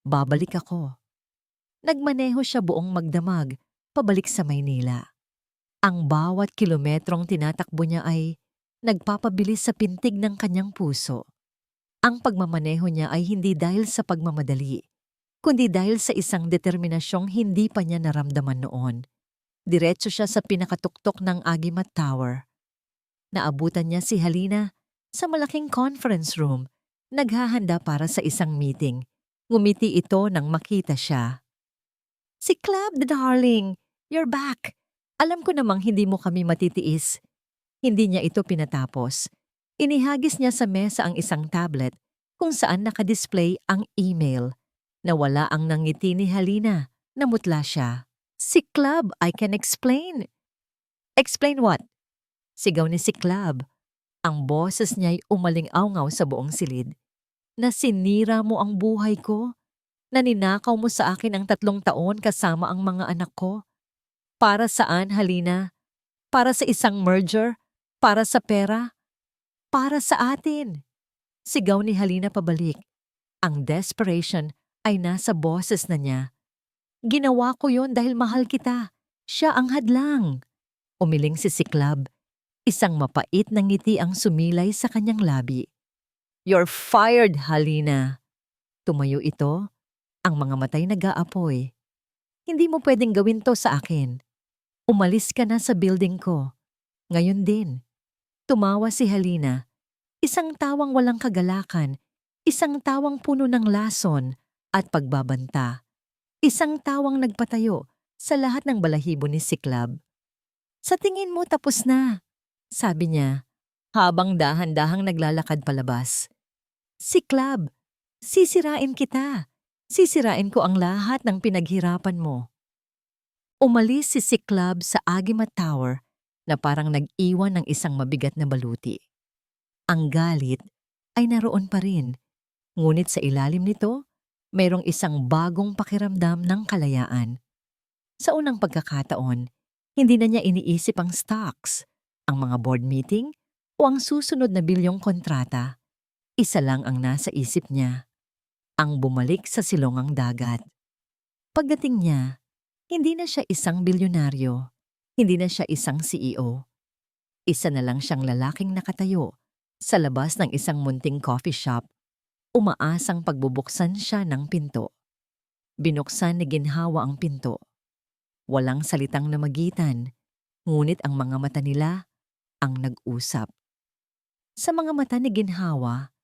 Babalik ako." Nagmaneho siya buong magdamag, pabalik sa Maynila. Ang bawat kilometrong tinatakbo niya ay nagpapabilis sa pintig ng kanyang puso. Ang pagmamaneho niya ay hindi dahil sa pagmamadali, kundi dahil sa isang determinasyong hindi pa niya naramdaman noon. Diretso siya sa pinakatuktok ng Agimat Tower. Naabutan niya si Halina sa malaking conference room, naghahanda para sa isang meeting. Ngumiti ito nang makita siya. "Siklab, the darling, you're back. Alam ko namang hindi mo kami matitiis." Hindi niya ito pinatapos. Inihagis niya sa mesa ang isang tablet kung saan nakadisplay ang email na wala ang nangiti ni Halina. Namutla siya. Si Club, I can explain. Explain what? Sigaw ni si Club. Ang boses niya'y umaling-awngaw sa buong silid. Na sinira mo ang buhay ko. Na ninakaw mo sa akin ang 3 taon kasama ang mga anak ko. Para saan, Halina? Para sa isang merger? Para sa pera? Para sa atin. Sigaw ni Halina pabalik. Ang desperation ay nasa boses na niya. Ginawa ko yon dahil mahal kita. Siya ang hadlang. Umiling si Club. Isang mapait na ngiti ang sumilay sa kanyang labi. You're fired, Halina. Tumayo ito, ang mga matay nag-aapoy. Hindi mo pwedeng gawin to sa akin. Umalis ka na sa building ko. Ngayon din. Tumawa si Halina. Isang tawang walang kagalakan, isang tawang puno ng lason at pagbabanta. Isang tawang nagpatayo sa lahat ng balahibo ni si Club. Sa tingin mo tapos na, sabi niya, habang dahan-dahang naglalakad palabas. Si Club, sisirain kita. Sisirain ko ang lahat ng pinaghirapan mo. Umalis si Club sa Agimat Tower na parang nag-iwan ng isang mabigat na baluti. Ang galit ay naroon pa rin, ngunit sa ilalim nito, mayroong isang bagong pakiramdam ng kalayaan. Sa unang pagkakataon, hindi na niya iniisip ang stocks, ang mga board meeting o ang susunod na bilyong kontrata. Isa lang ang nasa isip niya, ang bumalik sa silongang dagat. Pagdating niya, hindi na siya isang bilyonaryo, hindi na siya isang CEO. Isa na lang siyang lalaking nakatayo sa labas ng isang munting coffee shop, umaasang pagbubuksan siya ng pinto. Binuksan ni Ginhawa ang pinto. Walang salitang namagitan, ngunit ang mga mata nila ang nag-usap. Sa mga mata ni Ginhawa,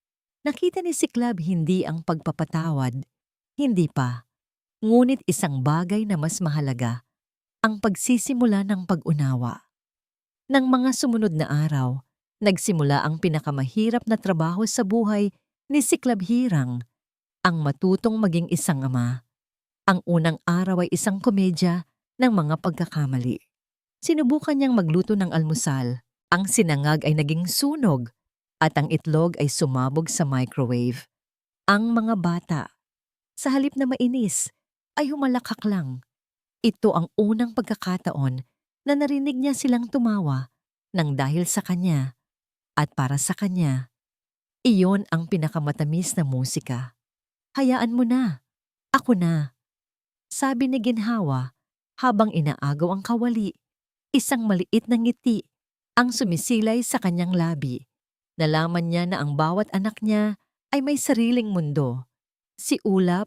nakita ni si Club hindi ang pagpapatawad, hindi pa, ngunit isang bagay na mas mahalaga, ang pagsisimula ng pag-unawa. Nang mga sumunod na araw, nagsimula ang pinakamahirap na trabaho sa buhay ni si Club Hirang, ang matutong maging isang ama. Ang unang araw ay isang komedya ng mga pagkakamali. Sinubukan niyang magluto ng almusal. Ang sinangag ay naging sunog at ang itlog ay sumabog sa microwave. Ang mga bata, sa halip na mainis, ay humalakak lang. Ito ang unang pagkakataon na narinig niya silang tumawa nang dahil sa kanya. At para sa kanya, iyon ang pinakamatamis na musika. Hayaan mo na. Ako na. Sabi ni Ginhawa habang inaagaw ang kawali. Isang maliit na ngiti ang sumisilay sa kanyang labi. Nalaman niya na ang bawat anak niya ay may sariling mundo. Si Ulap,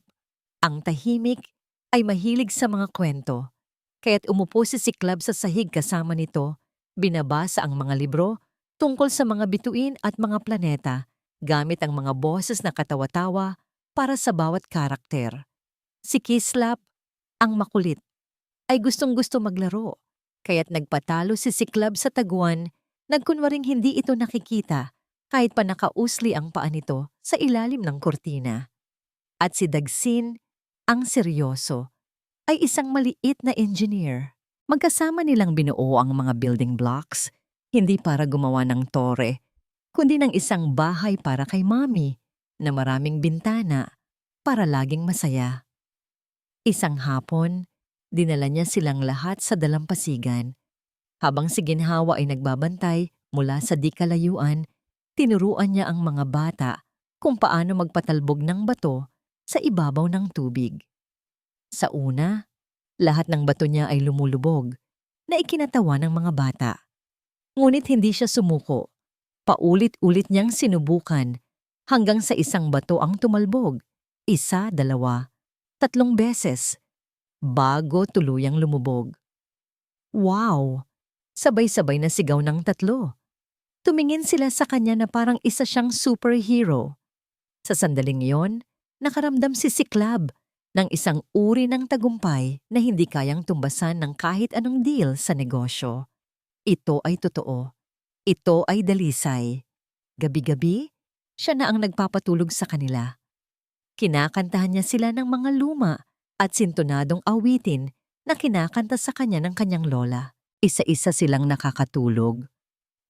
ang tahimik, ay mahilig sa mga kwento. Kaya't umupo si Club sa sahig kasama nito, binabasa ang mga libro tungkol sa mga bituin at mga planeta gamit ang mga boses na katawa-tawa para sa bawat karakter. Si Kislap, ang makulit, ay gustong-gusto maglaro, kaya't nagpatalo si Club sa taguan, nagkunwaring hindi ito nakikita kahit pa nakausli ang paa nito sa ilalim ng kurtina. At si Dagsin, ang seryoso, ay isang maliit na engineer. Magkasama nilang binuo ang mga building blocks, hindi para gumawa ng tore, kundi ng isang bahay para kay Mommy na maraming bintana para laging masaya. Isang hapon, dinala niya silang lahat sa dalampasigan. Habang si Ginhawa ay nagbabantay mula sa di kalayuan, tinuruan niya ang mga bata kung paano magpatalbog ng bato sa ibabaw ng tubig. Sa una, lahat ng bato niya ay lumulubog, na ikinatawa ng mga bata. Ngunit hindi siya sumuko. Paulit-ulit niyang sinubukan hanggang sa isang bato ang tumalbog. 1, 2, 3 beses, bago tuluyang lumubog. Wow! Sabay-sabay na sigaw ng 3. Tumingin sila sa kanya na parang isa siyang superhero. Sa sandaling iyon, nakaramdam si Club ng isang uri ng tagumpay na hindi kayang tumbasan ng kahit anong deal sa negosyo. Ito ay totoo. Ito ay dalisay. Gabi-gabi, siya na ang nagpapatulog sa kanila. Kinakantahan niya sila ng mga luma at sintonadong awitin na kinakanta sa kanya ng kanyang lola. Isa-isa silang nakakatulog.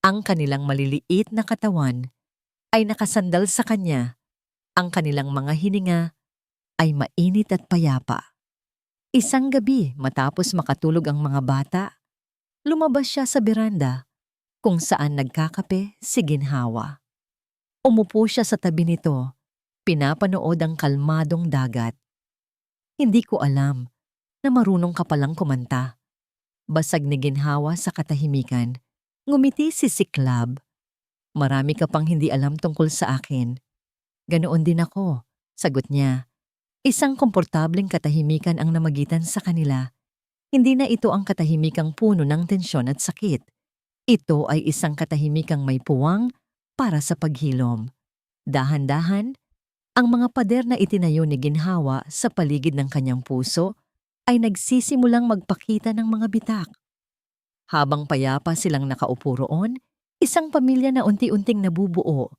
Ang kanilang maliliit na katawan ay nakasandal sa kanya. Ang kanilang mga hininga ay mainit at payapa. Isang gabi matapos makatulog ang mga bata, lumabas siya sa beranda kung saan nagkakape si Ginhawa. Umupo siya sa tabi nito, pinapanood ang kalmadong dagat. Hindi ko alam na marunong ka palang kumanta. Basag ni Ginhawa sa katahimikan. Ngumiti si Siklab. Marami ka pang hindi alam tungkol sa akin. Ganoon din ako, sagot niya. Isang komportableng katahimikan ang namagitan sa kanila. Hindi na ito ang katahimikang puno ng tensyon at sakit. Ito ay isang katahimikang may puwang para sa paghilom. Dahan-dahan, ang mga pader na itinayo ni Ginhawa sa paligid ng kanyang puso ay nagsisimulang magpakita ng mga bitak. Habang payapa silang nakaupo roon, isang pamilya na unti-unting nabubuo.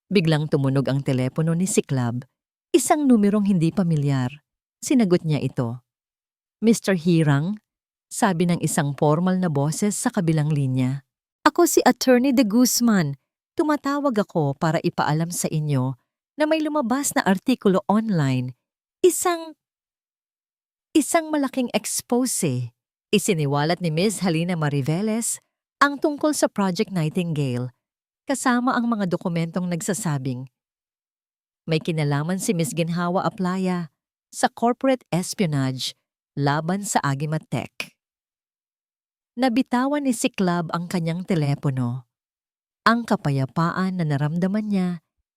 Biglang tumunog ang telepono ni Siklab. Isang numerong hindi pamilyar. Sinagot niya ito. Mr. Hirang, sabi ng isang formal na boses sa kabilang linya. Ako si Attorney De Guzman. Tumatawag ako para ipaalam sa inyo na may lumabas na artikulo online. Isang malaking expose. Isiniwalat ni Ms. Halina Mariveles ang tungkol sa Project Nightingale, kasama ang mga dokumentong nagsasabing may kinalaman si Ms. Ginhawa Aplaya sa corporate espionage laban sa Agimat Tech. Nabitawan ni Siklab ang kanyang telepono. Ang kapayapaan na naramdaman niya,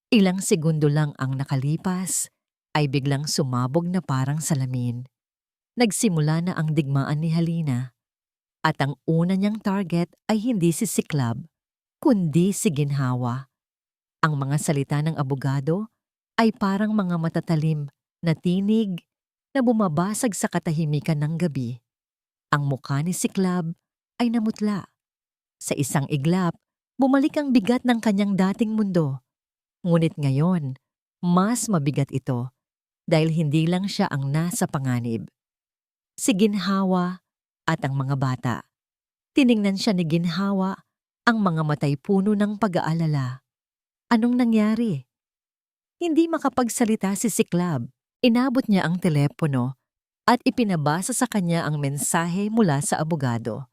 ilang segundo lang ang nakalipas, ay biglang sumabog na parang salamin. Nagsimula na ang digmaan ni Halina. At ang una niyang target ay hindi si Siklab, kundi si Ginhawa. Ang mga salita ng abogado ay parang mga matatalim na tinig na bumabasag sa katahimikan ng gabi. Ang mukha ni Siklab ay namutla. Sa isang iglap, bumalik ang bigat ng kanyang dating mundo. Ngunit ngayon, mas mabigat ito dahil hindi lang siya ang nasa panganib. Si Ginhawa at ang mga bata. Tiningnan siya ni Ginhawa, ang mga matay puno ng pag-aalala. Anong nangyari? Hindi makapagsalita si Siklab. Inabot niya ang telepono at ipinabasa sa kanya ang mensahe mula sa abogado.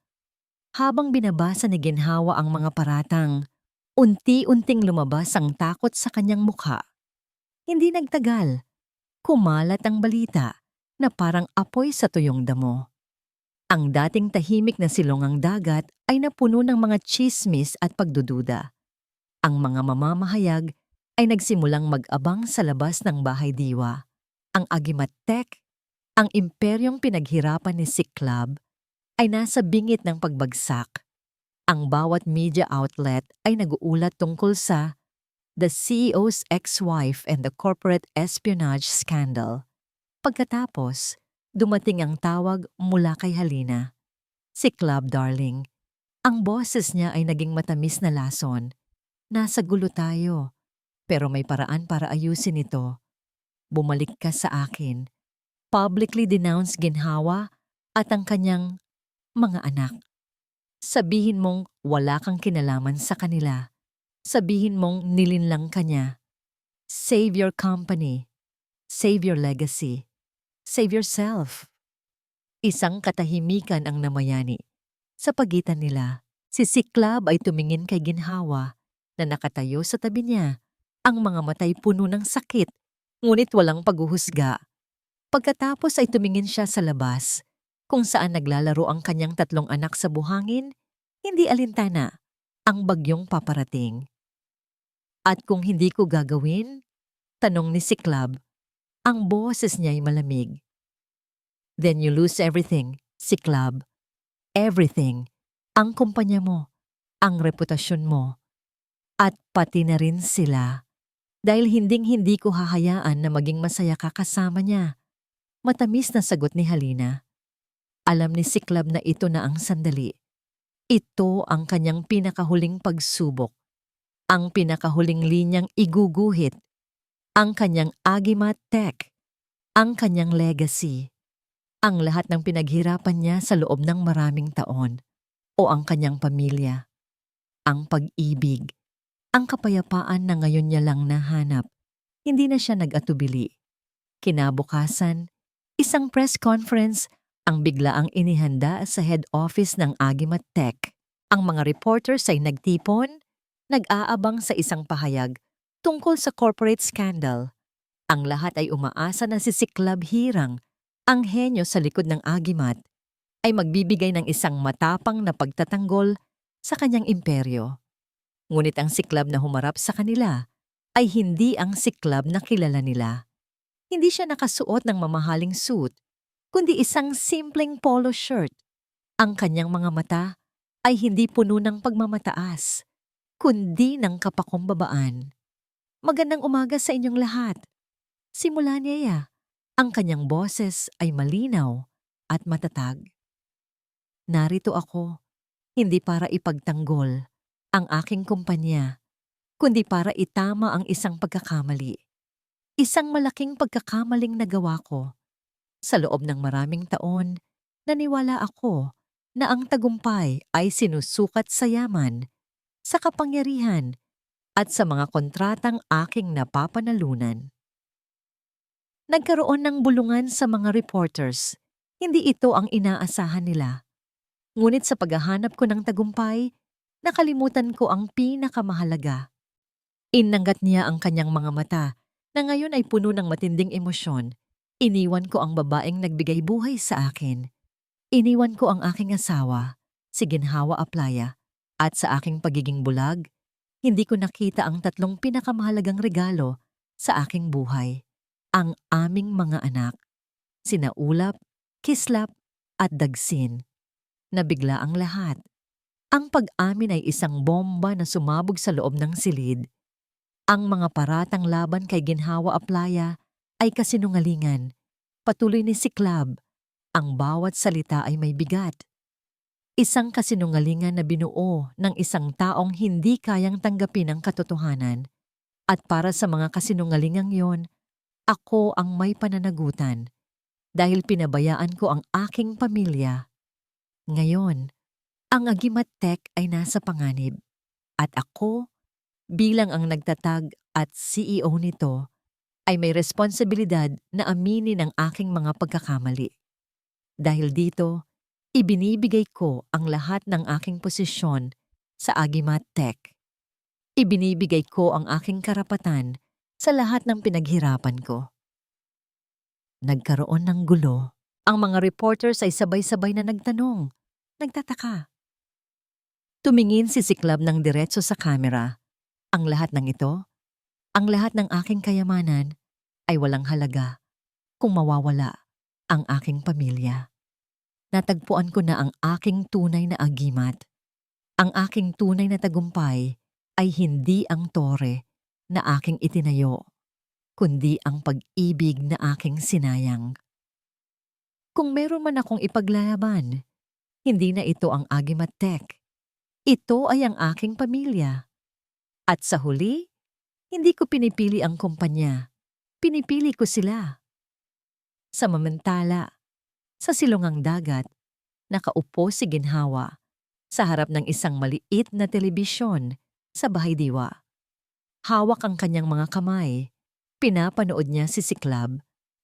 Habang binabasa ni Ginhawa ang mga paratang, unti-unting lumabas ang takot sa kanyang mukha. Hindi nagtagal. Kumalat ang balita na parang apoy sa tuyong damo. Ang dating tahimik na silungang dagat ay napuno ng mga tsismis at pagdududa. Ang mga mamamahayag ay nagsimulang mag-abang sa labas ng bahay diwa. Ang Agimat Tech, ang imperyong pinaghirapan ni Siklab, ay nasa bingit ng pagbagsak. Ang bawat media outlet ay nag-uulat tungkol sa the CEO's ex-wife and the corporate espionage scandal. Pagkatapos, dumating ang tawag mula kay Halina. Siklab, darling. Ang boses niya ay naging matamis na lason. Nasa gulo tayo, pero may paraan para ayusin ito. Bumalik ka sa akin. Publicly denounce Ginhawa at ang kanyang mga anak. Sabihin mong wala kang kinalaman sa kanila. Sabihin mong nilinlang ka niya. Save your company. Save your legacy. Save yourself. Isang katahimikan ang namayani. Sa pagitan nila, si Siklab ay tumingin kay Ginhawa na nakatayo sa tabi niya. Ang mga matay puno ng sakit, ngunit walang paghuhusga. Pagkatapos ay tumingin siya sa labas, kung saan naglalaro ang kanyang 3 anak sa buhangin, hindi alintana ang bagyong paparating. At kung hindi ko gagawin? Tanong ni Siklab. Ang boses niya ay malamig. Then you lose everything, Siklab. Everything. Ang kumpanya mo, ang reputasyon mo, at pati na rin sila. Dahil hinding-hindi ko hahayaan na maging masaya ka kasama niya. Matamis na sagot ni Halina. Alam ni Siklab na ito na ang sandali. Ito ang kanyang pinakahuling pagsubok. ang pinakahuling linyang iguguhit, ang kanyang Agimat Tech, ang kanyang legacy, ang lahat ng pinaghirapan niya sa loob ng maraming taon, o ang kanyang pamilya, ang pag-ibig, ang kapayapaan na ngayon niya lang nahanap. Hindi na siya nag-atubili. Kinabukasan, isang press conference ang biglaang inihanda sa head office ng Agimat Tech. Ang mga reporters ay nagtipon, nag-aabang sa isang pahayag tungkol sa corporate scandal. Ang lahat ay umaasa na si Siklab Hirang, ang henyo sa likod ng Agimat, ay magbibigay ng isang matapang na pagtatanggol sa kanyang imperyo. Ngunit ang Siklab na humarap sa kanila ay hindi ang Siklab na kilala nila. Hindi siya nakasuot ng mamahaling suit, kundi isang simpleng polo shirt. Ang kanyang mga mata ay hindi puno ng pagmamataas, kundi ng kapakumbabaan. Magandang umaga sa inyong lahat. Simula niya, ang kanyang boses ay malinaw at matatag. Narito ako, hindi para ipagtanggol ang aking kumpanya, kundi para itama ang isang pagkakamali. Isang malaking pagkakamaling nagawa ko. Sa loob ng maraming taon, naniwala ako na ang tagumpay ay sinusukat sa yaman, sa kapangyarihan, at sa mga kontratang aking napapanalunan. Nagkaroon ng bulungan sa mga reporters. Hindi ito ang inaasahan nila. Ngunit sa paghahanap ko ng tagumpay, nakalimutan ko ang pinakamahalaga. Inanggat niya ang kanyang mga mata na ngayon ay puno ng matinding emosyon. Iniwan ko ang babaeng nagbigay buhay sa akin. Iniwan ko ang aking asawa, si Ginhawa Aplaya, at sa aking pagiging bulag, hindi ko nakita ang tatlong pinakamahalagang regalo sa aking buhay. Ang aming mga anak, sina Ulap, Kislap, at Dagsin. Nabigla ang lahat. Ang pag-amin ay isang bomba na sumabog sa loob ng silid. Ang mga paratang laban kay Ginhawa Aplaya ay kasinungalingan. Patuloy ni Siklab, ang bawat salita ay may bigat. Isang kasinungalingan na binuo ng isang taong hindi kayang tanggapin ang katotohanan. At para sa mga kasinungalingang yon, ako ang may pananagutan dahil pinabayaan ko ang aking pamilya. Ngayon, ang Agimat Tech ay nasa panganib at ako, bilang ang nagtatag at CEO nito, ay may responsibilidad na aminin ang aking mga pagkakamali. Dahil dito, ibinibigay ko ang lahat ng aking posisyon sa Agimat Tech. Ibinibigay ko ang aking karapatan sa lahat ng pinaghirapan ko. Nagkaroon ng gulo. Ang mga reporters ay sabay-sabay na nagtanong, nagtataka. Tumingin si Siklab ng diretso sa kamera. Ang lahat ng ito, ang lahat ng aking kayamanan, ay walang halaga kung mawawala ang aking pamilya. Natagpuan ko na ang aking tunay na agimat. Ang aking tunay na tagumpay ay hindi ang tore na aking itinayo, kundi ang pag-ibig na aking sinayang. Kung meron man akong ipaglaban, hindi na ito ang Agimat Tech. Ito ay ang aking pamilya. At sa huli, hindi ko pinipili ang kumpanya. Pinipili ko sila. Sa mamantala, sa silungang dagat, nakaupo si Ginhawa sa harap ng isang maliit na telebisyon sa Bahay Diwa. Hawak ang kanyang mga kamay. Pinapanood niya si Siklab.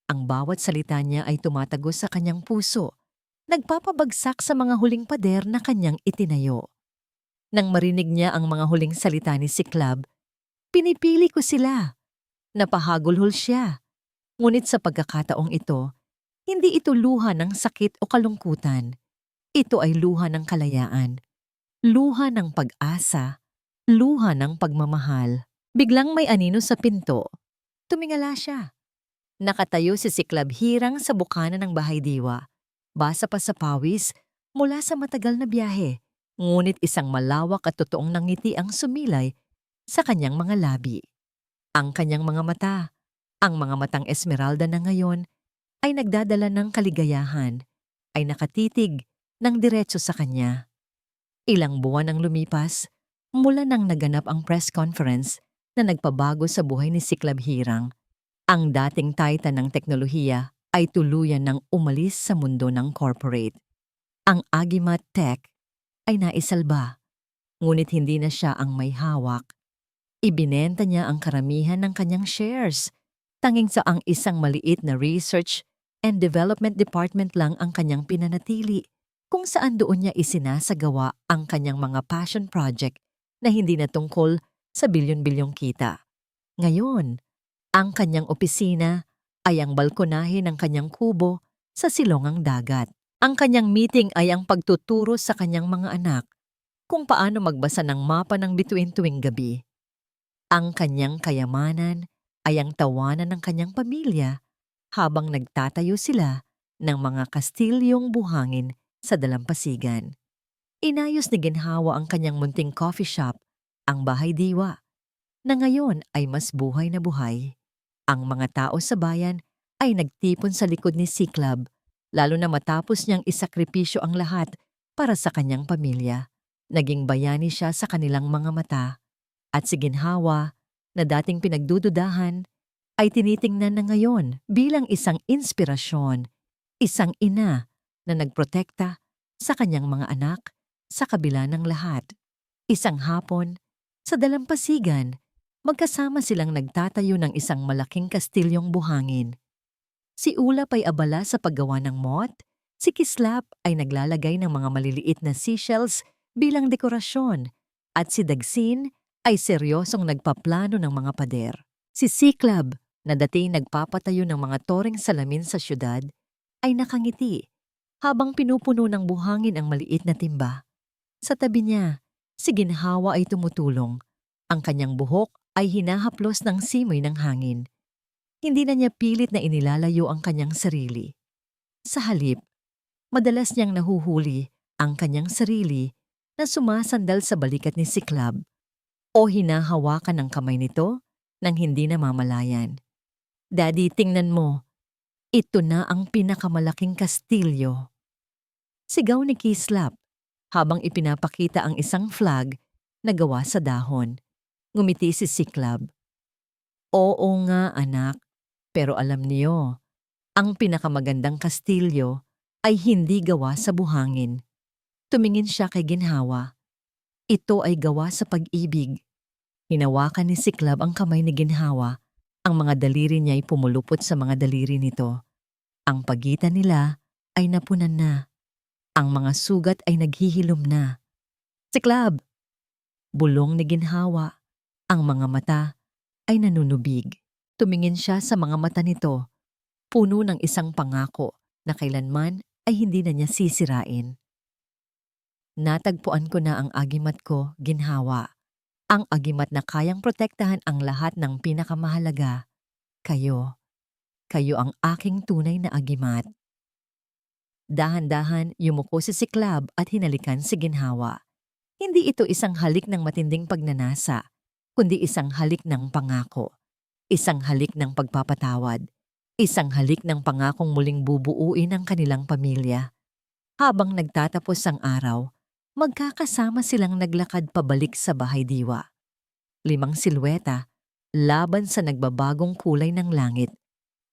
Ang bawat salita niya ay tumatagos sa kanyang puso, nagpapabagsak sa mga huling pader na kanyang itinayo. Nang marinig niya ang mga huling salita ni Siklab, pinipili ko sila. Napahagulhol siya. Ngunit sa pagkakataong ito, hindi ito luha ng sakit o kalungkutan. Ito ay luha ng kalayaan, luha ng pag-asa, luha ng pagmamahal. Biglang may anino sa pinto. Tumingala siya. Nakatayo si Siklab Hirang sa bukana ng Bahay Diwa. Basa pa sa pawis mula sa matagal na biyahe. Ngunit isang malawak at totoong nangiti ang sumilay sa kanyang mga labi. Ang kanyang mga mata, ang mga matang esmeralda na ngayon, ay nagdadala ng kaligayahan, ay nakatitig ng diretso sa kanya. Ilang buwan ang lumipas Mula nang naganap ang press conference na nagpabago sa buhay ni Siklab Hirang, ang dating titan ng teknolohiya ay tuluyan ng umalis sa mundo ng corporate. Ang Agimat Tech ay naisalba, ngunit hindi na siya ang may hawak. Ibinenta niya ang karamihan ng kanyang shares. Tanging sa ang isang maliit na research and development department lang ang kanyang pinanatili, kung saan doon niya isinasagawa ang kanyang mga passion project na hindi na tungkol sa bilyon-bilyong kita. Ngayon, ang kanyang opisina ay ang balkonahe ng kanyang kubo sa silongang dagat. Ang kanyang meeting ay ang pagtuturo sa kanyang mga anak kung paano magbasa ng mapa ng bituin tuwing gabi. Ang kanyang kayamanan ay ang tawanan ng kanyang pamilya habang nagtatayo sila ng mga kastilyong buhangin sa dalampasigan. Inayos ni Ginhawa ang kanyang munting coffee shop, ang Bahay Diwa, na ngayon ay mas buhay na buhay. Ang mga tao sa bayan ay nagtipon sa likod ni Siklab, lalo na matapos niyang isakripisyo ang lahat para sa kanyang pamilya. Naging bayani siya sa kanilang mga mata, at si Ginhawa, na dating pinagdududahan, ay tinitingnan na ngayon bilang isang inspirasyon, isang ina na nagprotekta sa kanyang mga anak sa kabila ng lahat. Isang hapon, sa dalampasigan, magkasama silang nagtatayo ng isang malaking kastilyong buhangin. Si Ulap ay abala sa paggawa ng moth, si Kislap ay naglalagay ng mga maliliit na seashells bilang dekorasyon, at si Dagsin ay seryosong nagpaplano ng mga pader. Si Siklab, na dati nagpapatayo ng mga toreng salamin sa syudad, ay nakangiti habang pinupuno ng buhangin ang maliit na timba. Sa tabi niya, si Ginhawa ay tumutulong. Ang kanyang buhok ay hinahaplos ng simoy ng hangin. Hindi na niya pilit na inilalayo ang kanyang sarili. Sa halip, madalas niyang nahuhuli ang kanyang sarili na sumasandal sa balikat ni Siklab o hinahawakan ng kamay nito nang hindi namamalayan. Daddy, tingnan mo. Ito na ang pinakamalaking kastilyo. Sigaw ni Kislap habang ipinapakita ang isang flag na gawa sa dahon. Ngumiti si Siklab. Oo nga, anak. Pero alam niyo, ang pinakamagandang kastilyo ay hindi gawa sa buhangin. Tumingin siya kay Ginhawa. Ito ay gawa sa pag-ibig. Hinawakan ni Siklab ang kamay ni Ginhawa. Ang mga daliri niya ay pumulupot sa mga daliri nito. Ang pagitan nila ay napunan na. Ang mga sugat ay naghihilom na. Siklab! Bulong ni Ginhawa. Ang mga mata ay nanunubig. Tumingin siya sa mga mata nito, puno ng isang pangako na kailanman ay hindi na niya sisirain. Natagpuan ko na ang agimat ko, Ginhawa. Ang agimat na kayang protektahan ang lahat ng pinakamahalaga. Kayo. Kayo ang aking tunay na agimat. Dahan-dahan yumuko si Siklab at hinalikan si Ginhawa. Hindi ito isang halik ng matinding pagnanasa, kundi isang halik ng pangako. Isang halik ng pagpapatawad. Isang halik ng pangakong muling bubuuin ang kanilang pamilya. Habang nagtatapos ang araw, magkakasama silang naglakad pabalik sa Bahay Diwa. 5 silweta, laban sa nagbabagong kulay ng langit.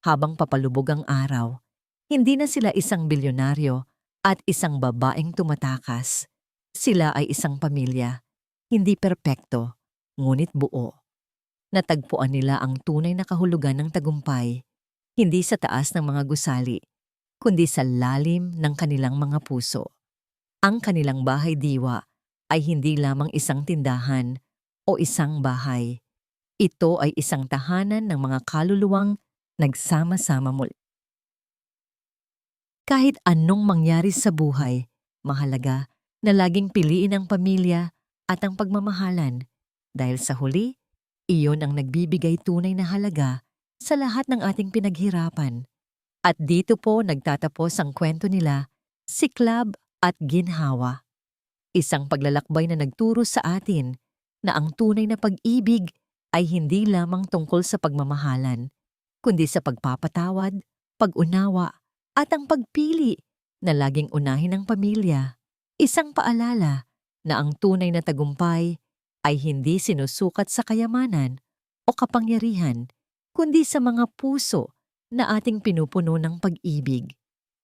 Habang papalubog ang araw, hindi na sila isang bilyonaryo at isang babaeng tumatakas. Sila ay isang pamilya, hindi perpekto, ngunit buo. Natagpuan nila ang tunay na kahulugan ng tagumpay, hindi sa taas ng mga gusali, kundi sa lalim ng kanilang mga puso. Ang kanilang Bahay Diwa ay hindi lamang isang tindahan o isang bahay. Ito ay isang tahanan ng mga kaluluwang nagsama-sama muli. Kahit anong mangyari sa buhay, mahalaga na laging piliin ang pamilya at ang pagmamahalan dahil sa huli, iyon ang nagbibigay tunay na halaga sa lahat ng ating pinaghirapan. At dito po nagtatapos ang kwento nila, Siklab at Ginhawa. Isang paglalakbay na nagturo sa atin na ang tunay na pag-ibig ay hindi lamang tungkol sa pagmamahalan, kundi sa pagpapatawad, pag-unawa, at ang pagpili na laging unahin ang pamilya. Isang paalala na ang tunay na tagumpay ay hindi sinusukat sa kayamanan o kapangyarihan, kundi sa mga puso na ating pinupuno ng pag-ibig.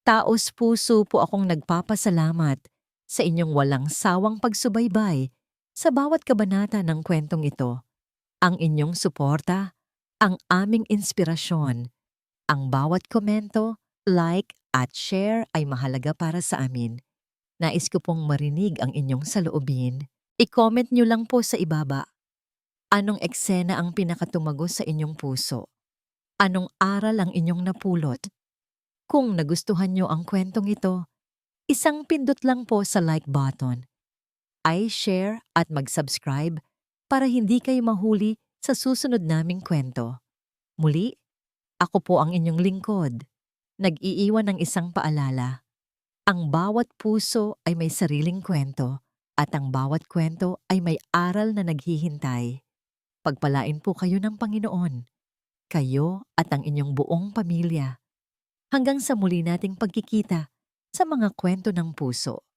Taos puso po akong nagpapasalamat sa inyong walang sawang pagsubaybay sa bawat kabanata ng kwentong ito. Ang inyong suporta, ang aming inspirasyon, ang bawat komento, like at share ay mahalaga para sa amin. Nais ko pong marinig ang inyong saloobin. I-comment nyo lang po sa ibaba. Anong eksena ang pinakatumago sa inyong puso? Anong aral ang inyong napulot? Kung nagustuhan nyo ang kwentong ito, isang pindot lang po sa like button. I-share at mag-subscribe para hindi kayo mahuli sa susunod naming kwento. Muli, ako po ang inyong lingkod. Nag-iiwan ng isang paalala. Ang bawat puso ay may sariling kwento at ang bawat kwento ay may aral na naghihintay. Pagpalain po kayo ng Panginoon, kayo at ang inyong buong pamilya. Hanggang sa muli nating pagkikita sa mga kwento ng puso.